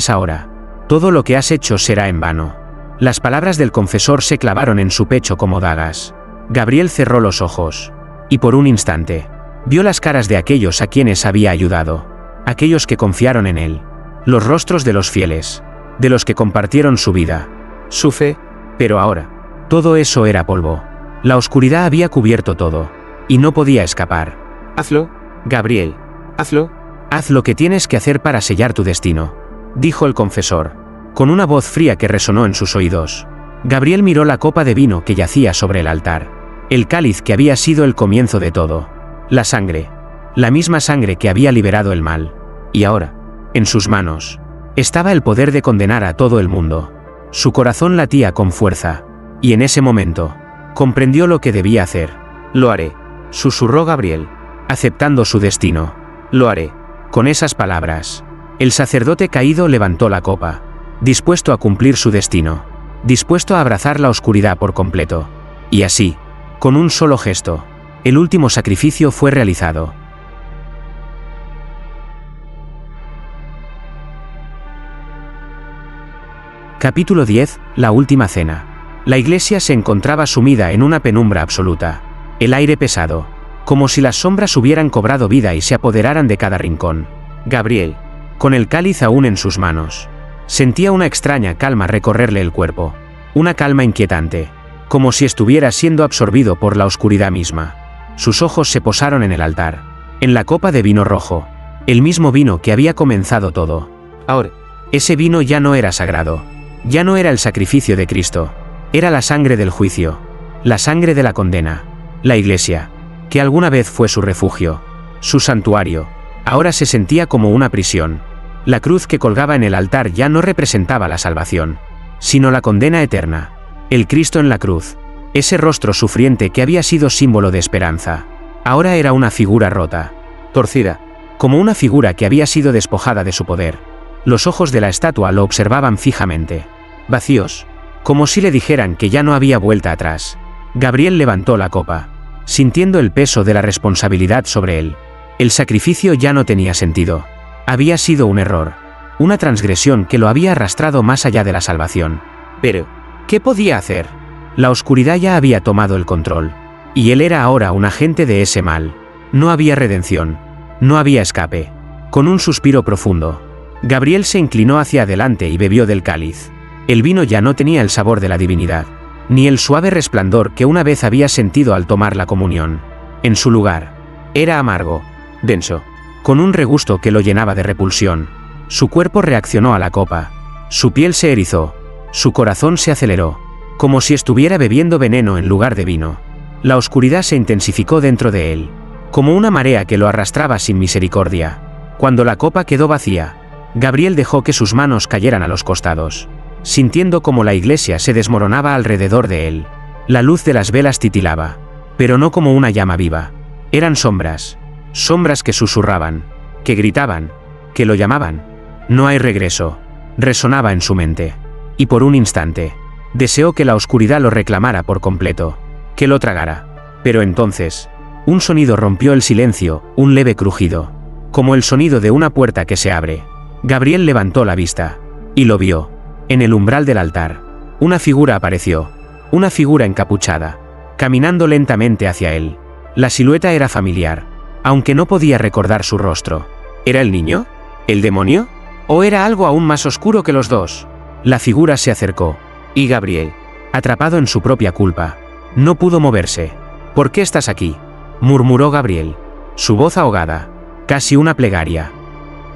ahora, todo lo que has hecho será en vano. Las palabras del confesor se clavaron en su pecho como dagas. Gabriel cerró los ojos. Y por un instante, vio las caras de aquellos a quienes había ayudado. Aquellos que confiaron en él. Los rostros de los fieles. De los que compartieron su vida. Su fe. Pero ahora, todo eso era polvo. La oscuridad había cubierto todo. Y no podía escapar. Hazlo, Gabriel. Hazlo. Haz lo que tienes que hacer para sellar tu destino, dijo el confesor, con una voz fría que resonó en sus oídos. Gabriel miró la copa de vino que yacía sobre el altar. El cáliz que había sido el comienzo de todo. La sangre. La misma sangre que había liberado el mal. Y ahora, en sus manos, estaba el poder de condenar a todo el mundo. Su corazón latía con fuerza. Y en ese momento, comprendió lo que debía hacer. Lo haré. Susurró Gabriel, aceptando su destino. Lo haré. Con esas palabras, el sacerdote caído levantó la copa, dispuesto a cumplir su destino, dispuesto a abrazar la oscuridad por completo. Y así, con un solo gesto, el último sacrificio fue realizado. Capítulo 10. La última cena. La iglesia se encontraba sumida en una penumbra absoluta. El aire pesado, como si las sombras hubieran cobrado vida y se apoderaran de cada rincón. Gabriel, con el cáliz aún en sus manos, sentía una extraña calma recorrerle el cuerpo. Una calma inquietante, como si estuviera siendo absorbido por la oscuridad misma. Sus ojos se posaron en el altar, en la copa de vino rojo, el mismo vino que había comenzado todo. Ahora, ese vino ya no era sagrado, ya no era el sacrificio de Cristo, era la sangre del juicio, la sangre de la condena. La iglesia, que alguna vez fue su refugio, su santuario, ahora se sentía como una prisión. La cruz que colgaba en el altar ya no representaba la salvación, sino la condena eterna. El Cristo en la cruz, ese rostro sufriente que había sido símbolo de esperanza, ahora era una figura rota, torcida, como una figura que había sido despojada de su poder. Los ojos de la estatua lo observaban fijamente, vacíos, como si le dijeran que ya no había vuelta atrás. Gabriel levantó la copa, sintiendo el peso de la responsabilidad sobre él. El sacrificio ya no tenía sentido. Había sido un error, una transgresión que lo había arrastrado más allá de la salvación. Pero, ¿qué podía hacer? La oscuridad ya había tomado el control, y él era ahora un agente de ese mal. No había redención, no había escape. Con un suspiro profundo, Gabriel se inclinó hacia adelante y bebió del cáliz. El vino ya no tenía el sabor de la divinidad, ni el suave resplandor que una vez había sentido al tomar la comunión. En su lugar, era amargo, denso, con un regusto que lo llenaba de repulsión. Su cuerpo reaccionó a la copa. Su piel se erizó. Su corazón se aceleró, como si estuviera bebiendo veneno en lugar de vino. La oscuridad se intensificó dentro de él, como una marea que lo arrastraba sin misericordia. Cuando la copa quedó vacía, Gabriel dejó que sus manos cayeran a los costados, sintiendo como la iglesia se desmoronaba alrededor de él. La luz de las velas titilaba, pero no como una llama viva. Eran sombras, sombras que susurraban, que gritaban, que lo llamaban. No hay regreso, resonaba en su mente. Y por un instante, deseó que la oscuridad lo reclamara por completo, que lo tragara. Pero entonces, un sonido rompió el silencio, un leve crujido, como el sonido de una puerta que se abre. Gabriel levantó la vista, y lo vio. En el umbral del altar, una figura apareció, una figura encapuchada, caminando lentamente hacia él. La silueta era familiar, aunque no podía recordar su rostro. ¿Era el niño? ¿El demonio? ¿O era algo aún más oscuro que los dos? La figura se acercó, y Gabriel, atrapado en su propia culpa, no pudo moverse. ¿Por qué estás aquí?, murmuró Gabriel, su voz ahogada, casi una plegaria.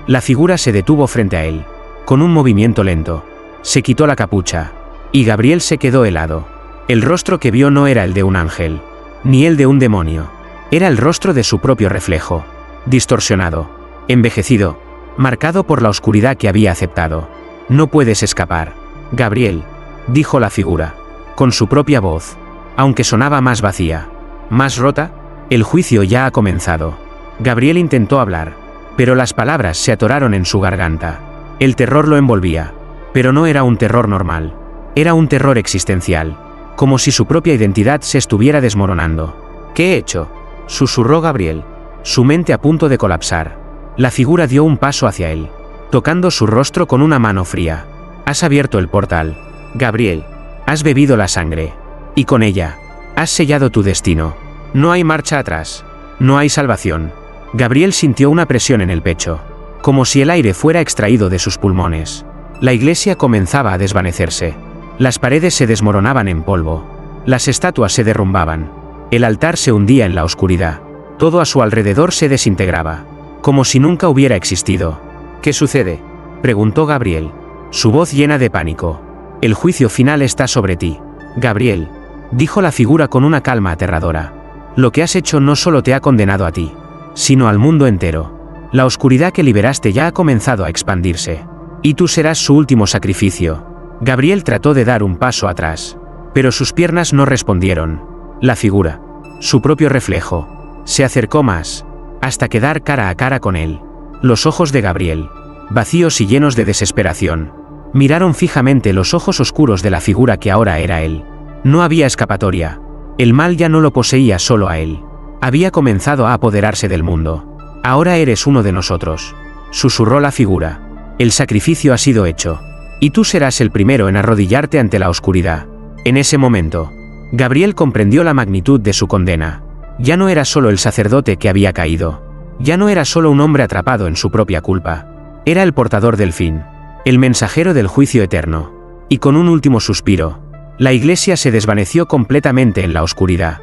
La figura se detuvo frente a él, con un movimiento lento. Se quitó la capucha, y Gabriel se quedó helado. El rostro que vio no era el de un ángel, ni el de un demonio. Era el rostro de su propio reflejo, distorsionado, envejecido, marcado por la oscuridad que había aceptado. No puedes escapar, Gabriel, dijo la figura, con su propia voz, aunque sonaba más vacía, más rota. El juicio ya ha comenzado. Gabriel intentó hablar, pero las palabras se atoraron en su garganta. El terror lo envolvía, pero no era un terror normal. Era un terror existencial, como si su propia identidad se estuviera desmoronando. ¿Qué he hecho?, susurró Gabriel, su mente a punto de colapsar. La figura dio un paso hacia él, tocando su rostro con una mano fría. Has abierto el portal, Gabriel. Has bebido la sangre. Y con ella, has sellado tu destino. No hay marcha atrás. No hay salvación. Gabriel sintió una presión en el pecho, como si el aire fuera extraído de sus pulmones. La iglesia comenzaba a desvanecerse. Las paredes se desmoronaban en polvo. Las estatuas se derrumbaban. El altar se hundía en la oscuridad. Todo a su alrededor se desintegraba, como si nunca hubiera existido. ¿Qué sucede?, preguntó Gabriel, su voz llena de pánico. El juicio final está sobre ti, Gabriel, dijo la figura con una calma aterradora. Lo que has hecho no solo te ha condenado a ti, sino al mundo entero. La oscuridad que liberaste ya ha comenzado a expandirse, y tú serás su último sacrificio. Gabriel trató de dar un paso atrás, pero sus piernas no respondieron. La figura, su propio reflejo, se acercó más, hasta quedar cara a cara con él. Los ojos de Gabriel, vacíos y llenos de desesperación, miraron fijamente los ojos oscuros de la figura que ahora era él. No había escapatoria. El mal ya no lo poseía solo a él. Había comenzado a apoderarse del mundo. Ahora eres uno de nosotros, susurró la figura. El sacrificio ha sido hecho, y tú serás el primero en arrodillarte ante la oscuridad. En ese momento, Gabriel comprendió la magnitud de su condena. Ya no era solo el sacerdote que había caído. Ya no era solo un hombre atrapado en su propia culpa. Era el portador del fin, el mensajero del juicio eterno. Y con un último suspiro, la iglesia se desvaneció completamente en la oscuridad.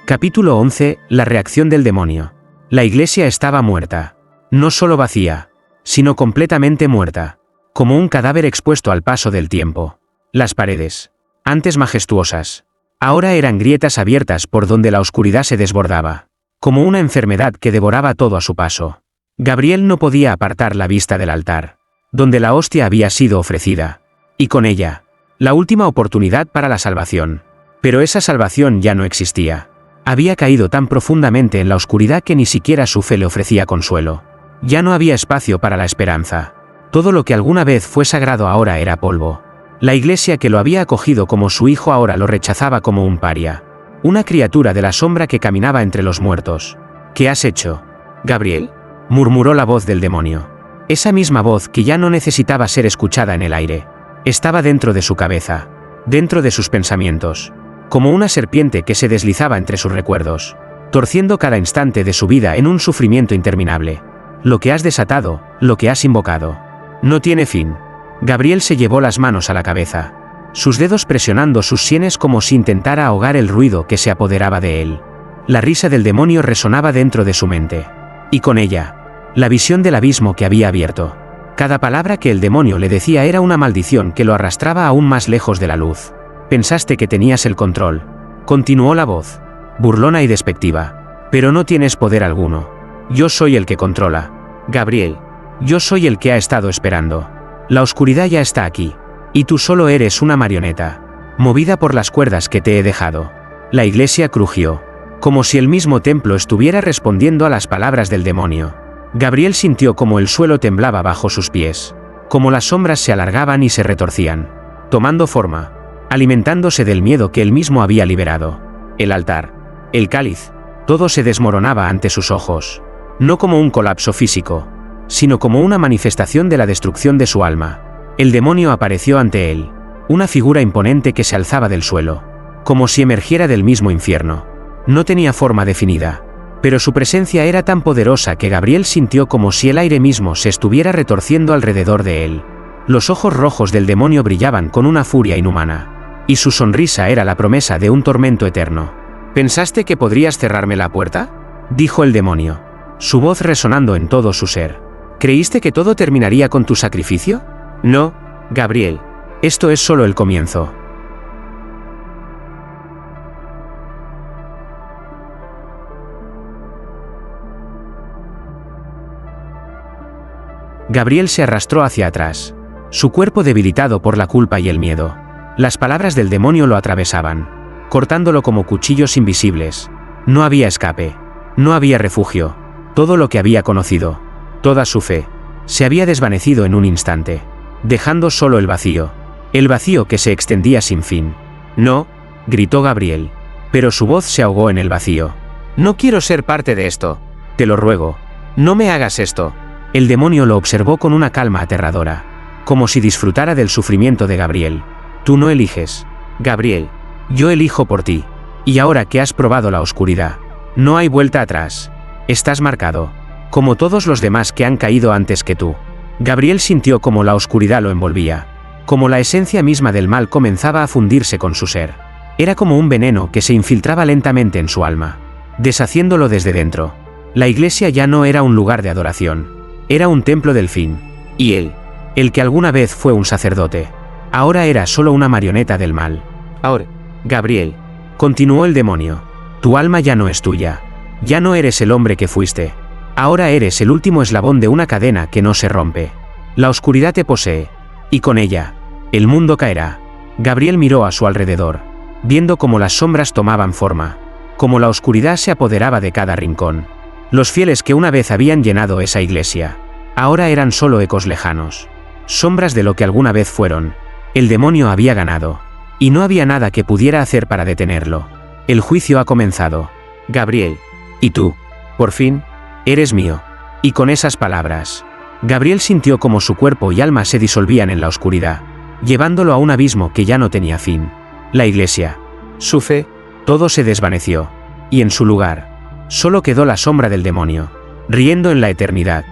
Capítulo 11. La reacción del demonio. La iglesia estaba muerta. No solo vacía, sino completamente muerta, como un cadáver expuesto al paso del tiempo. Las paredes, antes majestuosas, ahora eran grietas abiertas por donde la oscuridad se desbordaba, como una enfermedad que devoraba todo a su paso. Gabriel no podía apartar la vista del altar, donde la hostia había sido ofrecida, y con ella, la última oportunidad para la salvación. Pero esa salvación ya no existía. Había caído tan profundamente en la oscuridad que ni siquiera su fe le ofrecía consuelo. Ya no había espacio para la esperanza. Todo lo que alguna vez fue sagrado ahora era polvo. La iglesia que lo había acogido como su hijo ahora lo rechazaba como un paria, una criatura de la sombra que caminaba entre los muertos. ¿Qué has hecho, Gabriel?, murmuró la voz del demonio. Esa misma voz que ya no necesitaba ser escuchada en el aire. Estaba dentro de su cabeza, dentro de sus pensamientos, como una serpiente que se deslizaba entre sus recuerdos. torciendo cada instante de su vida en un sufrimiento interminable. Lo que has desatado, lo que has invocado, no tiene fin. Gabriel se llevó las manos a la cabeza, sus dedos presionando sus sienes como si intentara ahogar el ruido que se apoderaba de él. La risa del demonio resonaba dentro de su mente. Y con ella, la visión del abismo que había abierto. Cada palabra que el demonio le decía era una maldición que lo arrastraba aún más lejos de la luz. Pensaste que tenías el control. Continuó la voz, burlona y despectiva. Pero no tienes poder alguno. Yo soy el que controla. Gabriel. Yo soy el que ha estado esperando. La oscuridad ya está aquí. Y tú solo eres una marioneta, movida por las cuerdas que te he dejado. La iglesia crujió, como si el mismo templo estuviera respondiendo a las palabras del demonio. Gabriel sintió como el suelo temblaba bajo sus pies, como las sombras se alargaban y se retorcían, tomando forma, alimentándose del miedo que él mismo había liberado. El altar, el cáliz, todo se desmoronaba ante sus ojos, no como un colapso físico, sino como una manifestación de la destrucción de su alma. El demonio apareció ante él, una figura imponente que se alzaba del suelo, como si emergiera del mismo infierno. No tenía forma definida, pero su presencia era tan poderosa que Gabriel sintió como si el aire mismo se estuviera retorciendo alrededor de él. Los ojos rojos del demonio brillaban con una furia inhumana, y su sonrisa era la promesa de un tormento eterno. ¿Pensaste que podrías cerrarme la puerta?, dijo el demonio, su voz resonando en todo su ser. ¿Creíste que todo terminaría con tu sacrificio? No, Gabriel. Esto es solo el comienzo. Gabriel se arrastró hacia atrás, su cuerpo debilitado por la culpa y el miedo. Las palabras del demonio lo atravesaban, cortándolo como cuchillos invisibles. No había escape, no había refugio. Todo lo que había conocido, toda su fe, se había desvanecido en un instante, dejando solo el vacío que se extendía sin fin. No, gritó Gabriel, pero su voz se ahogó en el vacío. No quiero ser parte de esto. Te lo ruego, no me hagas esto. El demonio lo observó con una calma aterradora, como si disfrutara del sufrimiento de Gabriel. Tú no eliges, Gabriel. Yo elijo por ti. Y ahora que has probado la oscuridad, no hay vuelta atrás. Estás marcado, como todos los demás que han caído antes que tú. Gabriel sintió como la oscuridad lo envolvía, como la esencia misma del mal comenzaba a fundirse con su ser. Era como un veneno que se infiltraba lentamente en su alma, deshaciéndolo desde dentro. La iglesia ya no era un lugar de adoración, era un templo del fin. Y él, el que alguna vez fue un sacerdote, ahora era solo una marioneta del mal. Ahora, Gabriel, continuó el demonio, tu alma ya no es tuya. Ya no eres el hombre que fuiste. Ahora eres el último eslabón de una cadena que no se rompe. La oscuridad te posee, y con ella, el mundo caerá. Gabriel miró a su alrededor, viendo cómo las sombras tomaban forma, cómo la oscuridad se apoderaba de cada rincón. Los fieles que una vez habían llenado esa iglesia, ahora eran solo ecos lejanos, sombras de lo que alguna vez fueron. El demonio había ganado, y no había nada que pudiera hacer para detenerlo. El juicio ha comenzado. Gabriel. Y tú, por fin, eres mío. Y con esas palabras, Gabriel sintió como su cuerpo y alma se disolvían en la oscuridad, llevándolo a un abismo que ya no tenía fin. La iglesia, su fe, todo se desvaneció, y en su lugar, solo quedó la sombra del demonio, riendo en la eternidad.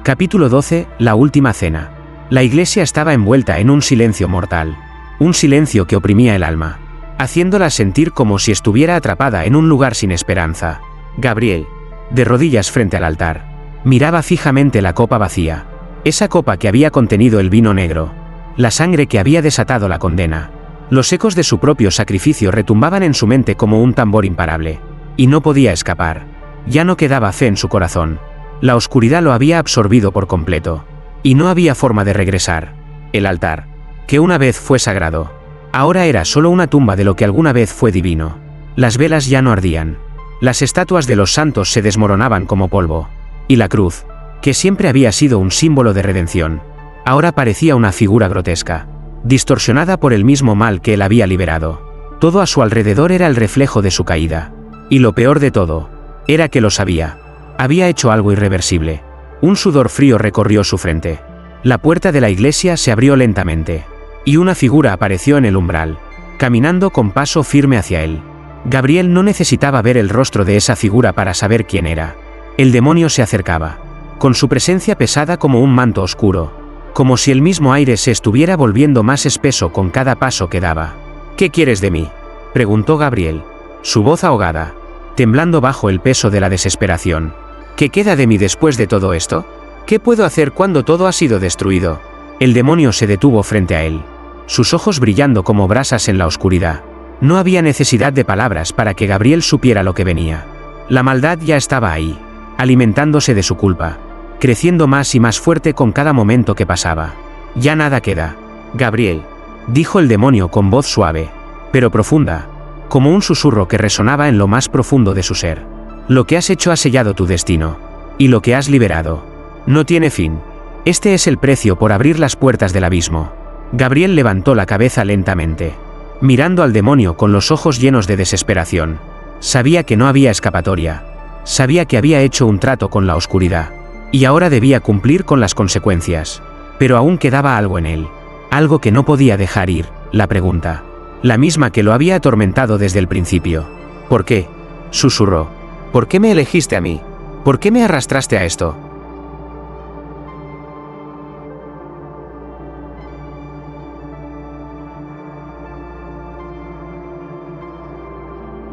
Capítulo 12, la última cena. La iglesia estaba envuelta en un silencio mortal, un silencio que oprimía el alma, haciéndola sentir como si estuviera atrapada en un lugar sin esperanza. Gabriel, de rodillas frente al altar, miraba fijamente la copa vacía, esa copa que había contenido el vino negro, la sangre que había desatado la condena. Los ecos de su propio sacrificio retumbaban en su mente como un tambor imparable, y no podía escapar. Ya no quedaba fe en su corazón. La oscuridad lo había absorbido por completo, y no había forma de regresar. El altar, que una vez fue sagrado, ahora era solo una tumba de lo que alguna vez fue divino. Las velas ya no ardían, las estatuas de los santos se desmoronaban como polvo, y la cruz, que siempre había sido un símbolo de redención, ahora parecía una figura grotesca, distorsionada por el mismo mal que él había liberado. Todo a su alrededor era el reflejo de su caída, y lo peor de todo, era que lo sabía. Había hecho algo irreversible. Un sudor frío recorrió su frente. La puerta de la iglesia se abrió lentamente, y una figura apareció en el umbral, caminando con paso firme hacia él. Gabriel no necesitaba ver el rostro de esa figura para saber quién era. El demonio se acercaba, con su presencia pesada como un manto oscuro, como si el mismo aire se estuviera volviendo más espeso con cada paso que daba. «¿Qué quieres de mí?», preguntó Gabriel, su voz ahogada, temblando bajo el peso de la desesperación. «¿Qué queda de mí después de todo esto? ¿Qué puedo hacer cuando todo ha sido destruido?». El demonio se detuvo frente a él, sus ojos brillando como brasas en la oscuridad. No había necesidad de palabras para que Gabriel supiera lo que venía. La maldad ya estaba ahí, alimentándose de su culpa, creciendo más y más fuerte con cada momento que pasaba. «Ya nada queda, Gabriel», dijo el demonio con voz suave, pero profunda, como un susurro que resonaba en lo más profundo de su ser. «Lo que has hecho ha sellado tu destino, y lo que has liberado no tiene fin. Este es el precio por abrir las puertas del abismo». Gabriel levantó la cabeza lentamente, mirando al demonio con los ojos llenos de desesperación. Sabía que no había escapatoria. Sabía que había hecho un trato con la oscuridad, y ahora debía cumplir con las consecuencias. Pero aún quedaba algo en él, algo que no podía dejar ir, la pregunta. La misma que lo había atormentado desde el principio. «¿Por qué?», susurró. «¿Por qué me elegiste a mí? ¿Por qué me arrastraste a esto?».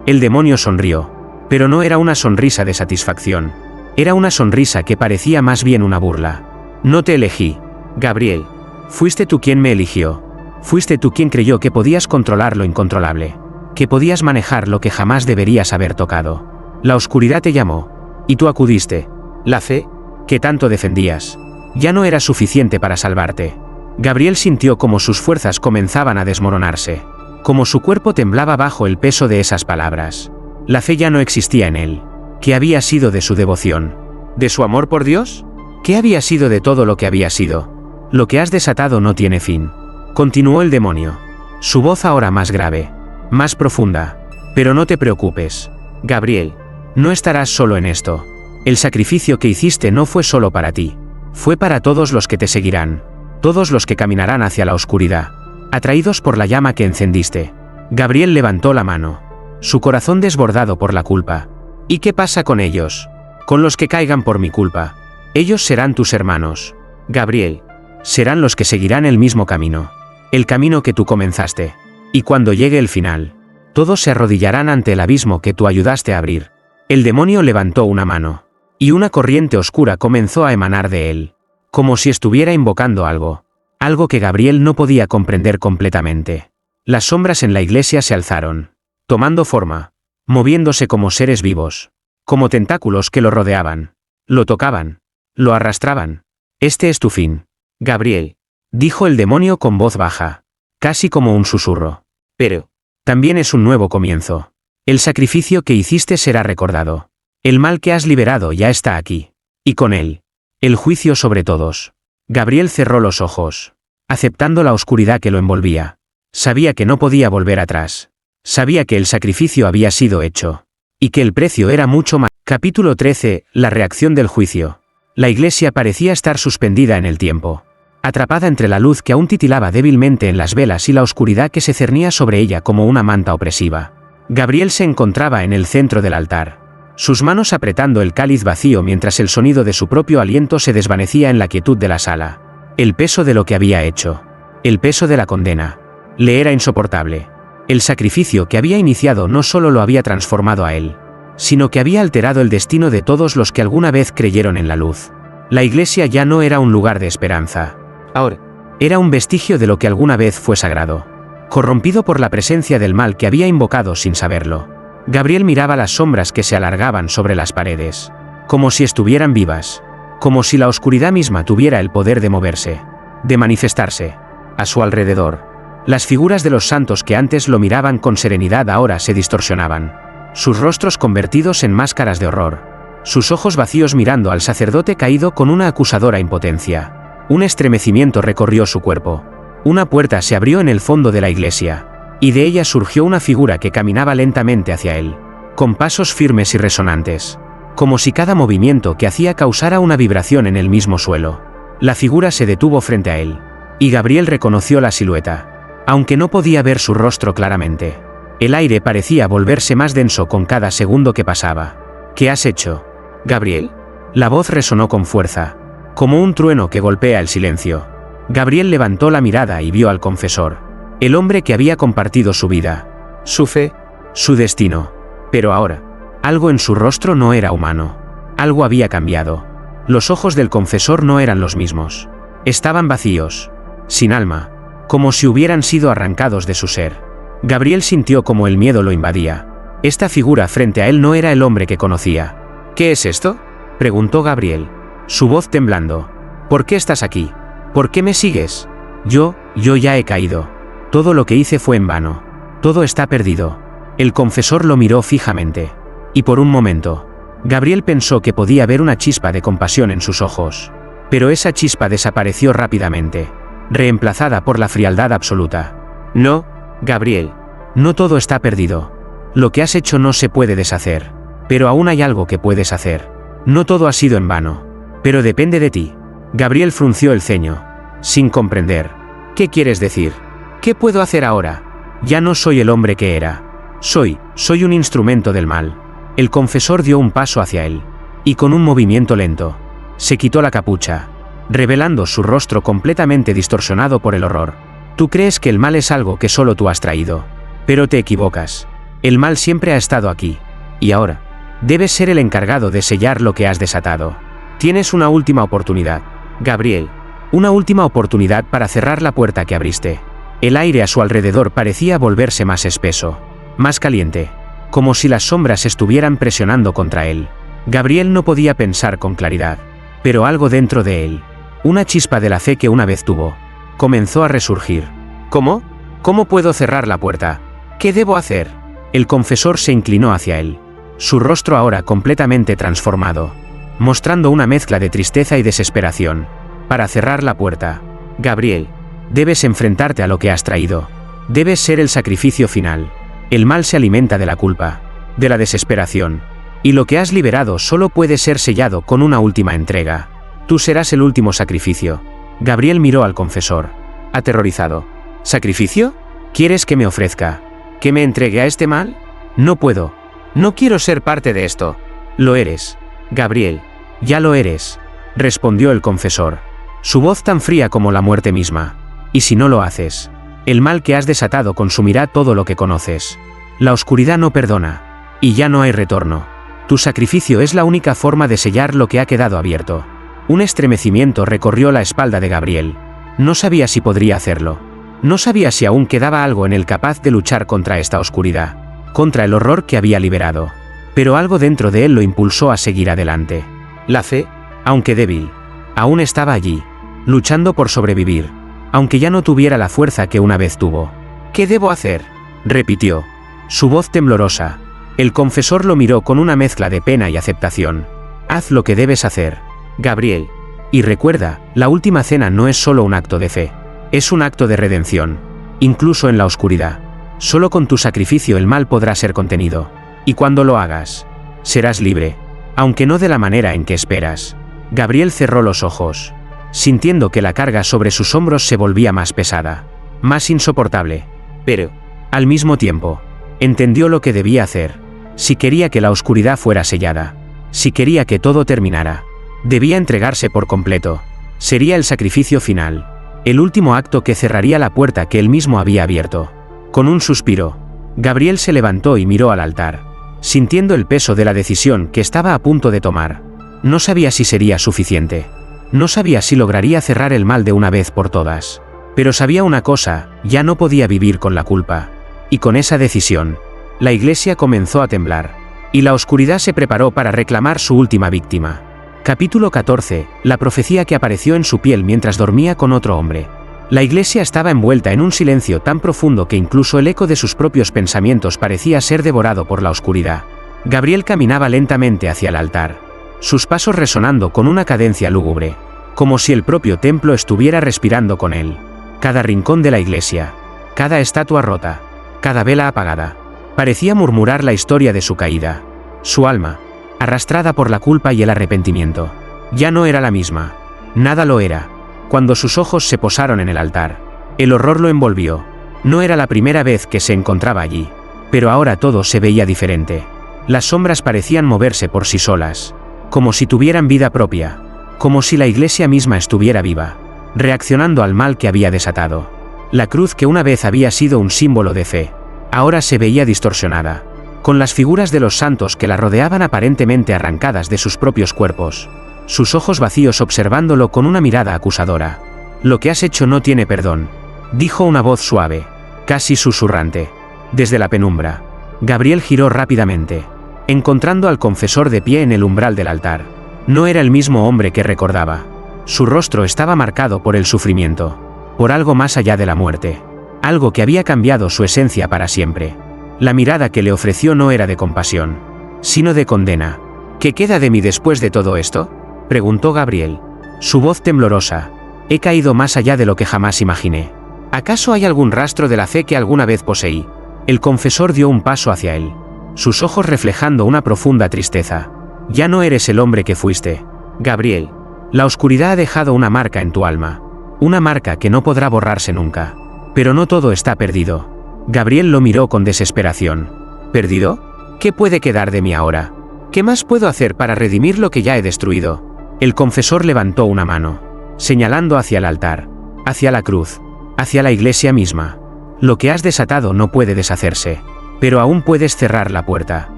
El demonio sonrió, pero no era una sonrisa de satisfacción. Era una sonrisa que parecía más bien una burla. «No te elegí, Gabriel. Fuiste tú quien me eligió. Fuiste tú quien creyó que podías controlar lo incontrolable, que podías manejar lo que jamás deberías haber tocado. La oscuridad te llamó, y tú acudiste. La fe, que tanto defendías, ya no era suficiente para salvarte». Gabriel sintió como sus fuerzas comenzaban a desmoronarse, como su cuerpo temblaba bajo el peso de esas palabras. La fe ya no existía en él. ¿Qué había sido de su devoción? ¿De su amor por Dios? ¿Qué había sido de todo lo que había sido? «Lo que has desatado no tiene fin», continuó el demonio, su voz ahora más grave, más profunda. «Pero no te preocupes, Gabriel, no estarás solo en esto. El sacrificio que hiciste no fue solo para ti, fue para todos los que te seguirán, todos los que caminarán hacia la oscuridad, atraídos por la llama que encendiste». Gabriel levantó la mano, su corazón desbordado por la culpa. «¿Y qué pasa con ellos? Con los que caigan por mi culpa. Ellos serán tus hermanos, Gabriel. Serán los que seguirán el mismo camino, el camino que tú comenzaste. Y cuando llegue el final, todos se arrodillarán ante el abismo que tú ayudaste a abrir». El demonio levantó una mano, y una corriente oscura comenzó a emanar de él, como si estuviera invocando algo que Gabriel no podía comprender completamente. Las sombras en la iglesia se alzaron, tomando forma, moviéndose como seres vivos, como tentáculos que lo rodeaban, lo tocaban, lo arrastraban. «Este es tu fin, Gabriel», dijo el demonio con voz baja, casi como un susurro. «Pero también es un nuevo comienzo. El sacrificio que hiciste será recordado. El mal que has liberado ya está aquí. Y con él, el juicio sobre todos». Gabriel cerró los ojos, aceptando la oscuridad que lo envolvía. Sabía que no podía volver atrás. Sabía que el sacrificio había sido hecho, y que el precio era mucho más. Capítulo 13. La reacción del juicio. La iglesia parecía estar suspendida en el tiempo, atrapada entre la luz que aún titilaba débilmente en las velas y la oscuridad que se cernía sobre ella como una manta opresiva. Gabriel se encontraba en el centro del altar, sus manos apretando el cáliz vacío mientras el sonido de su propio aliento se desvanecía en la quietud de la sala. El peso de lo que había hecho, el peso de la condena, le era insoportable. El sacrificio que había iniciado no solo lo había transformado a él, sino que había alterado el destino de todos los que alguna vez creyeron en la luz. La iglesia ya no era un lugar de esperanza. Ahora, era un vestigio de lo que alguna vez fue sagrado, corrompido por la presencia del mal que había invocado sin saberlo. Gabriel miraba las sombras que se alargaban sobre las paredes, como si estuvieran vivas, como si la oscuridad misma tuviera el poder de moverse, de manifestarse. A su alrededor, las figuras de los santos que antes lo miraban con serenidad ahora se distorsionaban, sus rostros convertidos en máscaras de horror, sus ojos vacíos mirando al sacerdote caído con una acusadora impotencia. Un estremecimiento recorrió su cuerpo. Una puerta se abrió en el fondo de la iglesia, y de ella surgió una figura que caminaba lentamente hacia él, con pasos firmes y resonantes, como si cada movimiento que hacía causara una vibración en el mismo suelo. La figura se detuvo frente a él, y Gabriel reconoció la silueta, aunque no podía ver su rostro claramente. El aire parecía volverse más denso con cada segundo que pasaba. ¿Qué has hecho, Gabriel? La voz resonó con fuerza, como un trueno que golpea el silencio. Gabriel levantó la mirada y vio al confesor, el hombre que había compartido su vida, su fe, su destino. Pero ahora, algo en su rostro no era humano. Algo había cambiado. Los ojos del confesor no eran los mismos. Estaban vacíos, sin alma, como si hubieran sido arrancados de su ser. Gabriel sintió como el miedo lo invadía. Esta figura frente a él no era el hombre que conocía. ¿Qué es esto?, preguntó Gabriel, su voz temblando. ¿Por qué estás aquí? ¿Por qué me sigues? Yo ya he caído. Todo lo que hice fue en vano. Todo está perdido. El confesor lo miró fijamente. Y por un momento, Gabriel pensó que podía ver una chispa de compasión en sus ojos. Pero esa chispa desapareció rápidamente, reemplazada por la frialdad absoluta. No, Gabriel, no todo está perdido. Lo que has hecho no se puede deshacer. Pero aún hay algo que puedes hacer. No todo ha sido en vano. Pero depende de ti. Gabriel frunció el ceño, sin comprender. ¿Qué quieres decir? ¿Qué puedo hacer ahora? Ya no soy el hombre que era. Soy un instrumento del mal. El confesor dio un paso hacia él. Y con un movimiento lento, se quitó la capucha, revelando su rostro completamente distorsionado por el horror. Tú crees que el mal es algo que solo tú has traído. Pero te equivocas. El mal siempre ha estado aquí. Y ahora, debes ser el encargado de sellar lo que has desatado. Tienes una última oportunidad, Gabriel. Una última oportunidad para cerrar la puerta que abriste. El aire a su alrededor parecía volverse más espeso, más caliente, como si las sombras estuvieran presionando contra él. Gabriel no podía pensar con claridad. Pero algo dentro de él, una chispa de la fe que una vez tuvo, comenzó a resurgir. ¿Cómo? ¿Cómo puedo cerrar la puerta? ¿Qué debo hacer? El confesor se inclinó hacia él, su rostro ahora completamente transformado, mostrando una mezcla de tristeza y desesperación. Para cerrar la puerta, Gabriel, debes enfrentarte a lo que has traído. Debes ser el sacrificio final. El mal se alimenta de la culpa, de la desesperación. Y lo que has liberado solo puede ser sellado con una última entrega. Tú serás el último sacrificio. Gabriel miró al confesor, aterrorizado. ¿Sacrificio? ¿Quieres que me ofrezca? ¿Que me entregue a este mal? No puedo. No quiero ser parte de esto. Lo eres, Gabriel. Ya lo eres, respondió el confesor, su voz tan fría como la muerte misma. Y si no lo haces, el mal que has desatado consumirá todo lo que conoces. La oscuridad no perdona. Y ya no hay retorno. Tu sacrificio es la única forma de sellar lo que ha quedado abierto. Un estremecimiento recorrió la espalda de Gabriel. No sabía si podría hacerlo. No sabía si aún quedaba algo en él capaz de luchar contra esta oscuridad, contra el horror que había liberado. Pero algo dentro de él lo impulsó a seguir adelante. La fe, aunque débil, aún estaba allí, luchando por sobrevivir, aunque ya no tuviera la fuerza que una vez tuvo. ¿Qué debo hacer?, repitió, su voz temblorosa. El confesor lo miró con una mezcla de pena y aceptación. Haz lo que debes hacer, Gabriel. Y recuerda, la última cena no es solo un acto de fe. Es un acto de redención. Incluso en la oscuridad. Solo con tu sacrificio el mal podrá ser contenido. Y cuando lo hagas, serás libre. Aunque no de la manera en que esperas. Gabriel cerró los ojos, sintiendo que la carga sobre sus hombros se volvía más pesada, más insoportable. Pero, al mismo tiempo, entendió lo que debía hacer. Si quería que la oscuridad fuera sellada, si quería que todo terminara, debía entregarse por completo. Sería el sacrificio final, el último acto que cerraría la puerta que él mismo había abierto. Con un suspiro, Gabriel se levantó y miró al altar, sintiendo el peso de la decisión que estaba a punto de tomar. No sabía si sería suficiente. No sabía si lograría cerrar el mal de una vez por todas. Pero sabía una cosa, ya no podía vivir con la culpa. Y con esa decisión, la iglesia comenzó a temblar, y la oscuridad se preparó para reclamar su última víctima. Capítulo 14. La profecía que apareció en su piel mientras dormía con otro hombre. La iglesia estaba envuelta en un silencio tan profundo que incluso el eco de sus propios pensamientos parecía ser devorado por la oscuridad. Gabriel caminaba lentamente hacia el altar, sus pasos resonando con una cadencia lúgubre, como si el propio templo estuviera respirando con él. Cada rincón de la iglesia, cada estatua rota, cada vela apagada, parecía murmurar la historia de su caída. Su alma, arrastrada por la culpa y el arrepentimiento, ya no era la misma. Nada lo era. Cuando sus ojos se posaron en el altar, el horror lo envolvió. No era la primera vez que se encontraba allí, pero ahora todo se veía diferente. Las sombras parecían moverse por sí solas, como si tuvieran vida propia, como si la iglesia misma estuviera viva, reaccionando al mal que había desatado. La cruz, que una vez había sido un símbolo de fe, ahora se veía distorsionada, con las figuras de los santos que la rodeaban aparentemente arrancadas de sus propios cuerpos, sus ojos vacíos observándolo con una mirada acusadora. «Lo que has hecho no tiene perdón», dijo una voz suave, casi susurrante. Desde la penumbra, Gabriel giró rápidamente, encontrando al confesor de pie en el umbral del altar. No era el mismo hombre que recordaba. Su rostro estaba marcado por el sufrimiento, por algo más allá de la muerte, algo que había cambiado su esencia para siempre. La mirada que le ofreció no era de compasión, sino de condena. «¿Qué queda de mí después de todo esto?», preguntó Gabriel, su voz temblorosa. «He caído más allá de lo que jamás imaginé. ¿Acaso hay algún rastro de la fe que alguna vez poseí?». El confesor dio un paso hacia él, sus ojos reflejando una profunda tristeza. «Ya no eres el hombre que fuiste, Gabriel. La oscuridad ha dejado una marca en tu alma, una marca que no podrá borrarse nunca. Pero no todo está perdido». Gabriel lo miró con desesperación. «¿Perdido? ¿Qué puede quedar de mí ahora? ¿Qué más puedo hacer para redimir lo que ya he destruido?». El confesor levantó una mano, señalando hacia el altar, hacia la cruz, hacia la iglesia misma. «Lo que has desatado no puede deshacerse, pero aún puedes cerrar la puerta,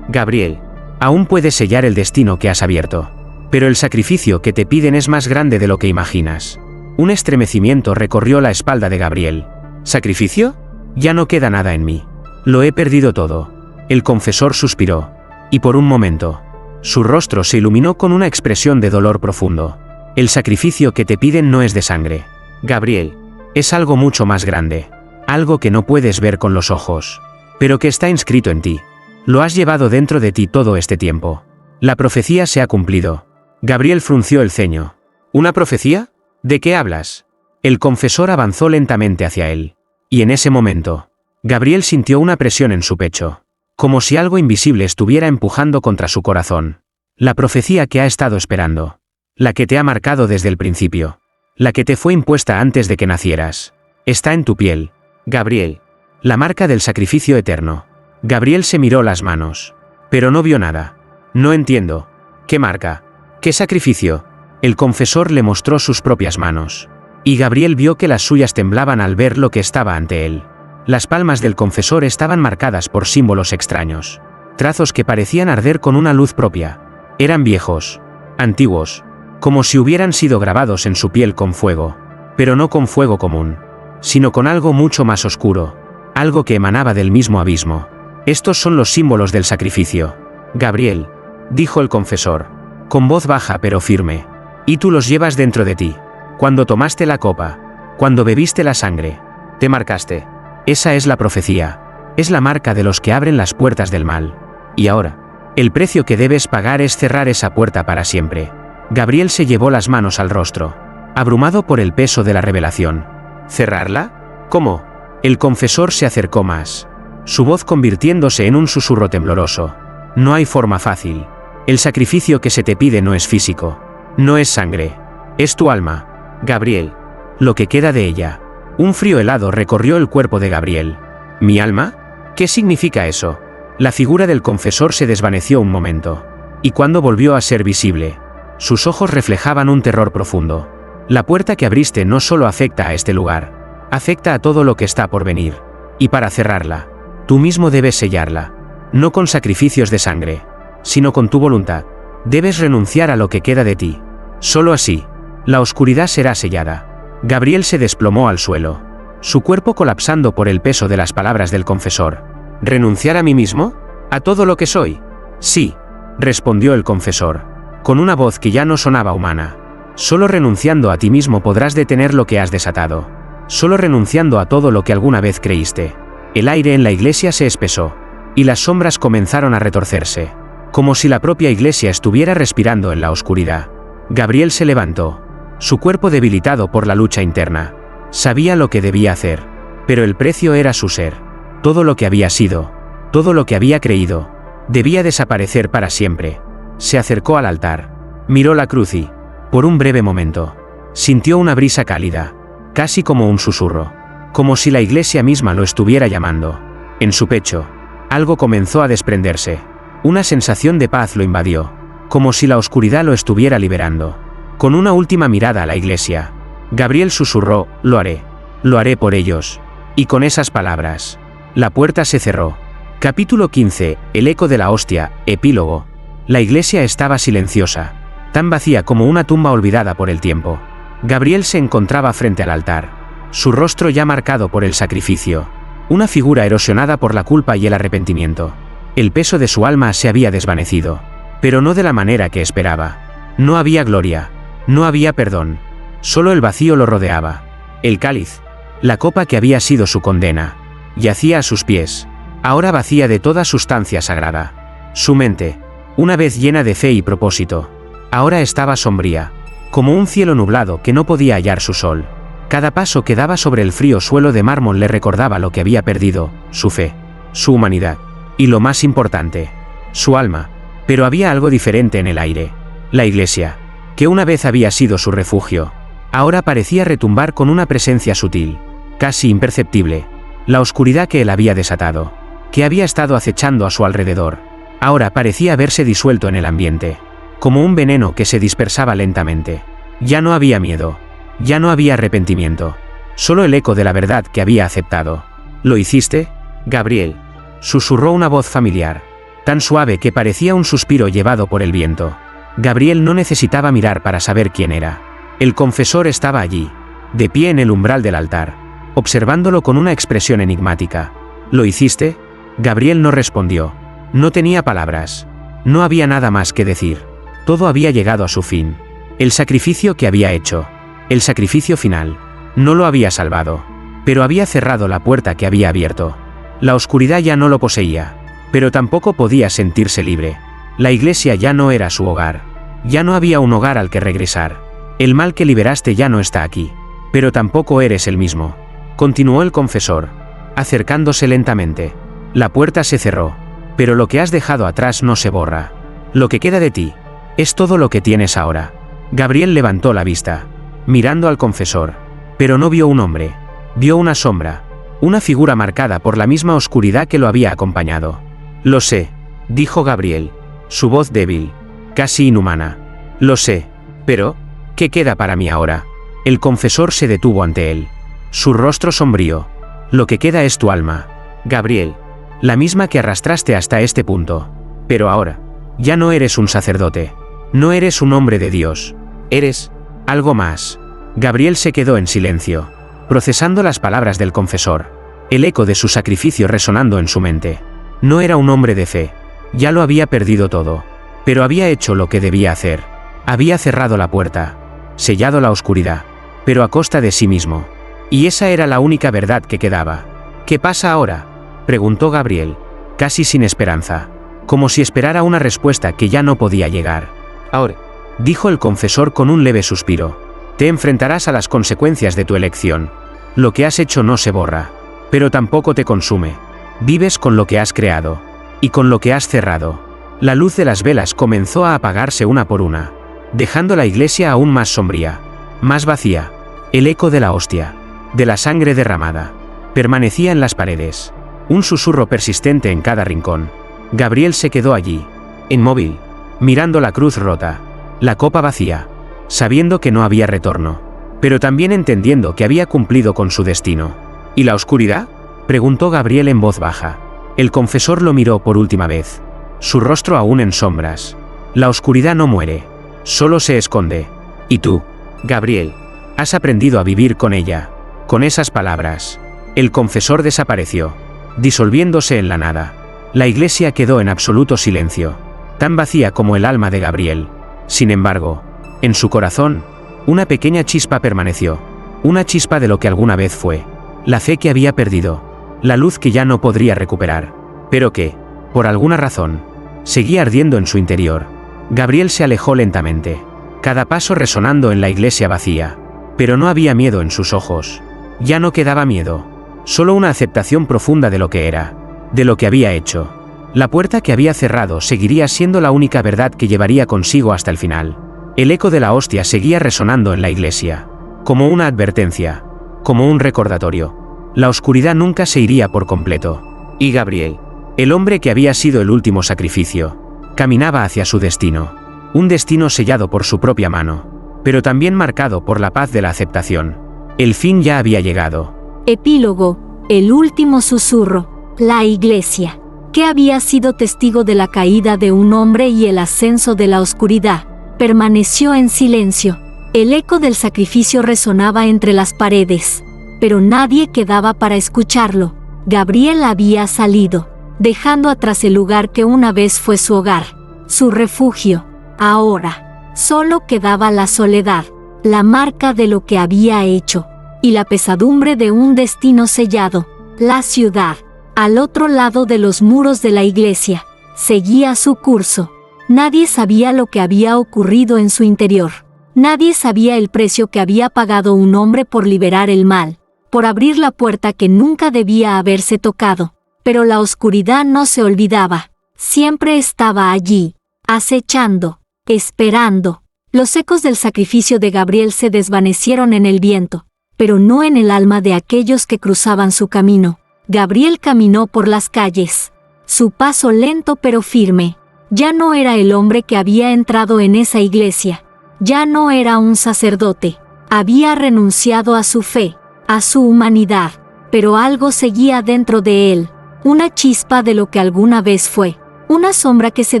Gabriel. Aún puedes sellar el destino que has abierto. Pero el sacrificio que te piden es más grande de lo que imaginas». Un estremecimiento recorrió la espalda de Gabriel. «¿Sacrificio? Ya no queda nada en mí. Lo he perdido todo». El confesor suspiró, y por un momento, su rostro se iluminó con una expresión de dolor profundo. «El sacrificio que te piden no es de sangre, Gabriel. Es algo mucho más grande, algo que no puedes ver con los ojos, pero que está inscrito en ti. Lo has llevado dentro de ti todo este tiempo. La profecía se ha cumplido». Gabriel frunció el ceño. «¿Una profecía? ¿De qué hablas?». El confesor avanzó lentamente hacia él, y en ese momento, Gabriel sintió una presión en su pecho, como si algo invisible estuviera empujando contra su corazón. «La profecía que ha estado esperando, la que te ha marcado desde el principio, la que te fue impuesta antes de que nacieras, está en tu piel, Gabriel. La marca del sacrificio eterno». Gabriel se miró las manos, pero no vio nada. «No entiendo. ¿Qué marca? ¿Qué sacrificio?». El confesor le mostró sus propias manos, y Gabriel vio que las suyas temblaban al ver lo que estaba ante él. Las palmas del confesor estaban marcadas por símbolos extraños, trazos que parecían arder con una luz propia. Eran viejos, antiguos, como si hubieran sido grabados en su piel con fuego, pero no con fuego común, sino con algo mucho más oscuro, algo que emanaba del mismo abismo. «Estos son los símbolos del sacrificio, Gabriel», dijo el confesor, con voz baja pero firme. «Y tú los llevas dentro de ti. Cuando tomaste la copa, cuando bebiste la sangre, te marcaste. Esa es la profecía. Es la marca de los que abren las puertas del mal. Y ahora, el precio que debes pagar es cerrar esa puerta para siempre». Gabriel se llevó las manos al rostro, abrumado por el peso de la revelación. «¿Cerrarla? ¿Cómo?». El confesor se acercó más, su voz convirtiéndose en un susurro tembloroso. «No hay forma fácil. El sacrificio que se te pide no es físico, no es sangre, es tu alma, Gabriel. Lo que queda de ella». Un frío helado recorrió el cuerpo de Gabriel. «¿Mi alma? ¿Qué significa eso?». La figura del confesor se desvaneció un momento, y cuando volvió a ser visible, sus ojos reflejaban un terror profundo. «La puerta que abriste no solo afecta a este lugar, afecta a todo lo que está por venir. Y para cerrarla, tú mismo debes sellarla. No con sacrificios de sangre, sino con tu voluntad. Debes renunciar a lo que queda de ti. Solo así, la oscuridad será sellada». Gabriel se desplomó al suelo, su cuerpo colapsando por el peso de las palabras del confesor. «¿Renunciar a mí mismo? ¿A todo lo que soy?». «Sí», respondió el confesor, con una voz que ya no sonaba humana. «Solo renunciando a ti mismo podrás detener lo que has desatado. Solo renunciando a todo lo que alguna vez creíste». El aire en la iglesia se espesó, y las sombras comenzaron a retorcerse, como si la propia iglesia estuviera respirando en la oscuridad. Gabriel se levantó, su cuerpo debilitado por la lucha interna. Sabía lo que debía hacer, pero el precio era su ser. Todo lo que había sido, todo lo que había creído, debía desaparecer para siempre. Se acercó al altar, miró la cruz y, por un breve momento, Sintió una brisa cálida, casi como un susurro, como si la iglesia misma lo estuviera llamando. En su pecho, algo comenzó a desprenderse. Una sensación de paz lo invadió, como si la oscuridad lo estuviera liberando. Con una última mirada a la iglesia, Gabriel susurró: lo haré por ellos. Y con esas palabras, la puerta se cerró. Capítulo 15. El eco de la hostia. Epílogo. La iglesia estaba silenciosa, tan vacía como una tumba olvidada por el tiempo. Gabriel se encontraba frente al altar, su rostro ya marcado por el sacrificio, una figura erosionada por la culpa y el arrepentimiento. El peso de su alma se había desvanecido, pero no de la manera que esperaba. No había gloria, no había perdón, solo el vacío lo rodeaba. El cáliz, la copa que había sido su condena, yacía a sus pies, ahora vacía de toda sustancia sagrada. Su mente, una vez llena de fe y propósito, ahora estaba sombría, como un cielo nublado que no podía hallar su sol. Cada paso que daba sobre el frío suelo de mármol le recordaba lo que había perdido: su fe, su humanidad, y lo más importante, su alma. Pero había algo diferente en el aire. La iglesia, que una vez había sido su refugio, ahora parecía retumbar con una presencia sutil, casi imperceptible. La oscuridad que él había desatado, que había estado acechando a su alrededor, ahora parecía haberse disuelto en el ambiente, como un veneno que se dispersaba lentamente. Ya no había miedo, ya no había arrepentimiento, solo el eco de la verdad que había aceptado. ¿Lo hiciste, Gabriel?, susurró una voz familiar, tan suave que parecía un suspiro llevado por el viento. Gabriel no necesitaba mirar para saber quién era. El confesor estaba allí, de pie en el umbral del altar, observándolo con una expresión enigmática. ¿Lo hiciste? Gabriel no respondió. No tenía palabras. No había nada más que decir. Todo había llegado a su fin. El sacrificio que había hecho, el sacrificio final, no lo había salvado, pero había cerrado la puerta que había abierto. La oscuridad ya no lo poseía, pero tampoco podía sentirse libre. La iglesia ya no era su hogar. Ya no había un hogar al que regresar. El mal que liberaste ya no está aquí, pero tampoco eres el mismo. Continuó el confesor, acercándose lentamente. La puerta se cerró, pero lo que has dejado atrás no se borra. Lo que queda de ti es todo lo que tienes ahora. Gabriel levantó la vista, mirando al confesor, pero no vio un hombre, vio una sombra, una figura marcada por la misma oscuridad que lo había acompañado. Lo sé, dijo Gabriel, su voz débil, casi inhumana. Lo sé, pero ¿qué queda para mí ahora? El confesor se detuvo ante él, su rostro sombrío. Lo que queda es tu alma, Gabriel, la misma que arrastraste hasta este punto. Pero ahora, ya no eres un sacerdote, no eres un hombre de Dios, eres algo más. Gabriel se quedó en silencio, procesando las palabras del confesor, el eco de su sacrificio resonando en su mente. No era un hombre de fe, ya lo había perdido todo, pero había hecho lo que debía hacer. Había cerrado la puerta, sellado la oscuridad, pero a costa de sí mismo. Y esa era la única verdad que quedaba. ¿Qué pasa ahora?, preguntó Gabriel, casi sin esperanza, como si esperara una respuesta que ya no podía llegar. Ahora, dijo el confesor con un leve suspiro, te enfrentarás a las consecuencias de tu elección. Lo que has hecho no se borra, pero tampoco te consume. Vives con lo que has creado, y con lo que has cerrado. La luz de las velas comenzó a apagarse una por una, dejando la iglesia aún más sombría, más vacía. El eco de la hostia, de la sangre derramada, permanecía en las paredes, un susurro persistente en cada rincón. Gabriel se quedó allí, inmóvil, mirando la cruz rota, la copa vacía, sabiendo que no había retorno, pero también entendiendo que había cumplido con su destino. ¿Y la oscuridad?, preguntó Gabriel en voz baja. El confesor lo miró por última vez, su rostro aún en sombras. La oscuridad no muere, solo se esconde. ¿Y tú, Gabriel, has aprendido a vivir con ella? Con esas palabras, el confesor desapareció, disolviéndose en la nada. La iglesia quedó en absoluto silencio, tan vacía como el alma de Gabriel. Sin embargo, en su corazón, una pequeña chispa permaneció, una chispa de lo que alguna vez fue, la fe que había perdido, la luz que ya no podría recuperar, pero que, por alguna razón, seguía ardiendo en su interior. Gabriel se alejó lentamente, cada paso resonando en la iglesia vacía, pero no había miedo en sus ojos. Ya no quedaba miedo, solo una aceptación profunda de lo que era, de lo que había hecho. La puerta que había cerrado seguiría siendo la única verdad que llevaría consigo hasta el final. El eco de la hostia seguía resonando en la iglesia. como una advertencia, como un recordatorio. La oscuridad nunca se iría por completo. Y Gabriel, el hombre que había sido el último sacrificio, caminaba hacia su destino. Un destino sellado por su propia mano, pero también marcado por la paz de la aceptación. El fin ya había llegado. Epílogo, el último susurro. La Iglesia, que había sido testigo de la caída de un hombre y el ascenso de la oscuridad, permaneció en silencio. El eco del sacrificio resonaba entre las paredes, pero nadie quedaba para escucharlo. Gabriel había salido, dejando atrás el lugar que una vez fue su hogar, su refugio. Ahora, solo quedaba la soledad, la marca de lo que había hecho, y la pesadumbre de un destino sellado. La ciudad, al otro lado de los muros de la iglesia, seguía su curso. Nadie sabía lo que había ocurrido en su interior. Nadie sabía el precio que había pagado un hombre por liberar el mal, por abrir la puerta que nunca debía haberse tocado. Pero la oscuridad no se olvidaba. Siempre estaba allí, acechando, esperando. Los ecos del sacrificio de Gabriel se desvanecieron en el viento, pero no en el alma de aquellos que cruzaban su camino. Gabriel caminó por las calles, su paso lento pero firme. Ya no era el hombre que había entrado en esa iglesia. Ya no era un sacerdote. Había renunciado a su fe, a su humanidad, pero algo seguía dentro de él. Una chispa de lo que alguna vez fue. Una sombra que se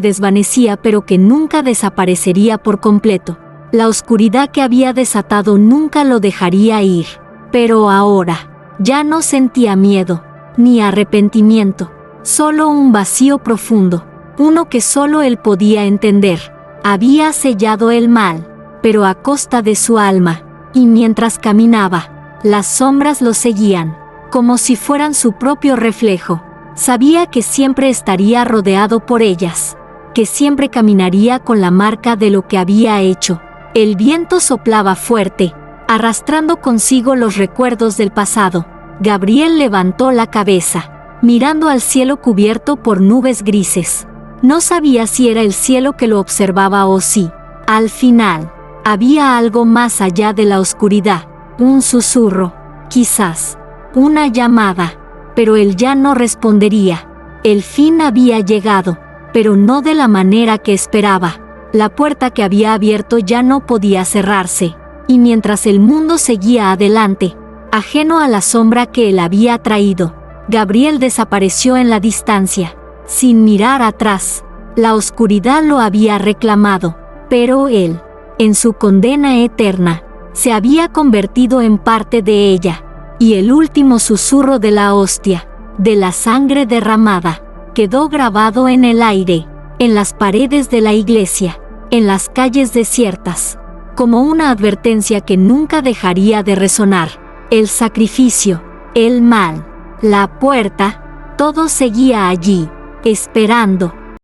desvanecía pero que nunca desaparecería por completo. La oscuridad que había desatado nunca lo dejaría ir. Pero ahora, ya no sentía miedo, ni arrepentimiento. Solo un vacío profundo, uno que solo él podía entender. Había sellado el mal, pero a costa de su alma, y mientras caminaba, las sombras lo seguían, como si fueran su propio reflejo. Sabía que siempre estaría rodeado por ellas, que siempre caminaría con la marca de lo que había hecho. El viento soplaba fuerte, arrastrando consigo los recuerdos del pasado. Gabriel levantó la cabeza, mirando al cielo cubierto por nubes grises. No sabía si era el cielo que lo observaba o si, al final, había algo más allá de la oscuridad. Un susurro, quizás, una llamada. Pero él ya no respondería. El fin había llegado, pero no de la manera que esperaba. La puerta que había abierto ya no podía cerrarse, y mientras el mundo seguía adelante, ajeno a la sombra que él había traído, Gabriel desapareció en la distancia, sin mirar atrás. La oscuridad lo había reclamado, pero él, en su condena eterna, se había convertido en parte de ella. Y el último susurro de la hostia, de la sangre derramada, quedó grabado en el aire, en las paredes de la iglesia, en las calles desiertas, como una advertencia que nunca dejaría de resonar. El sacrificio, el mal, la puerta, todo seguía allí, esperando.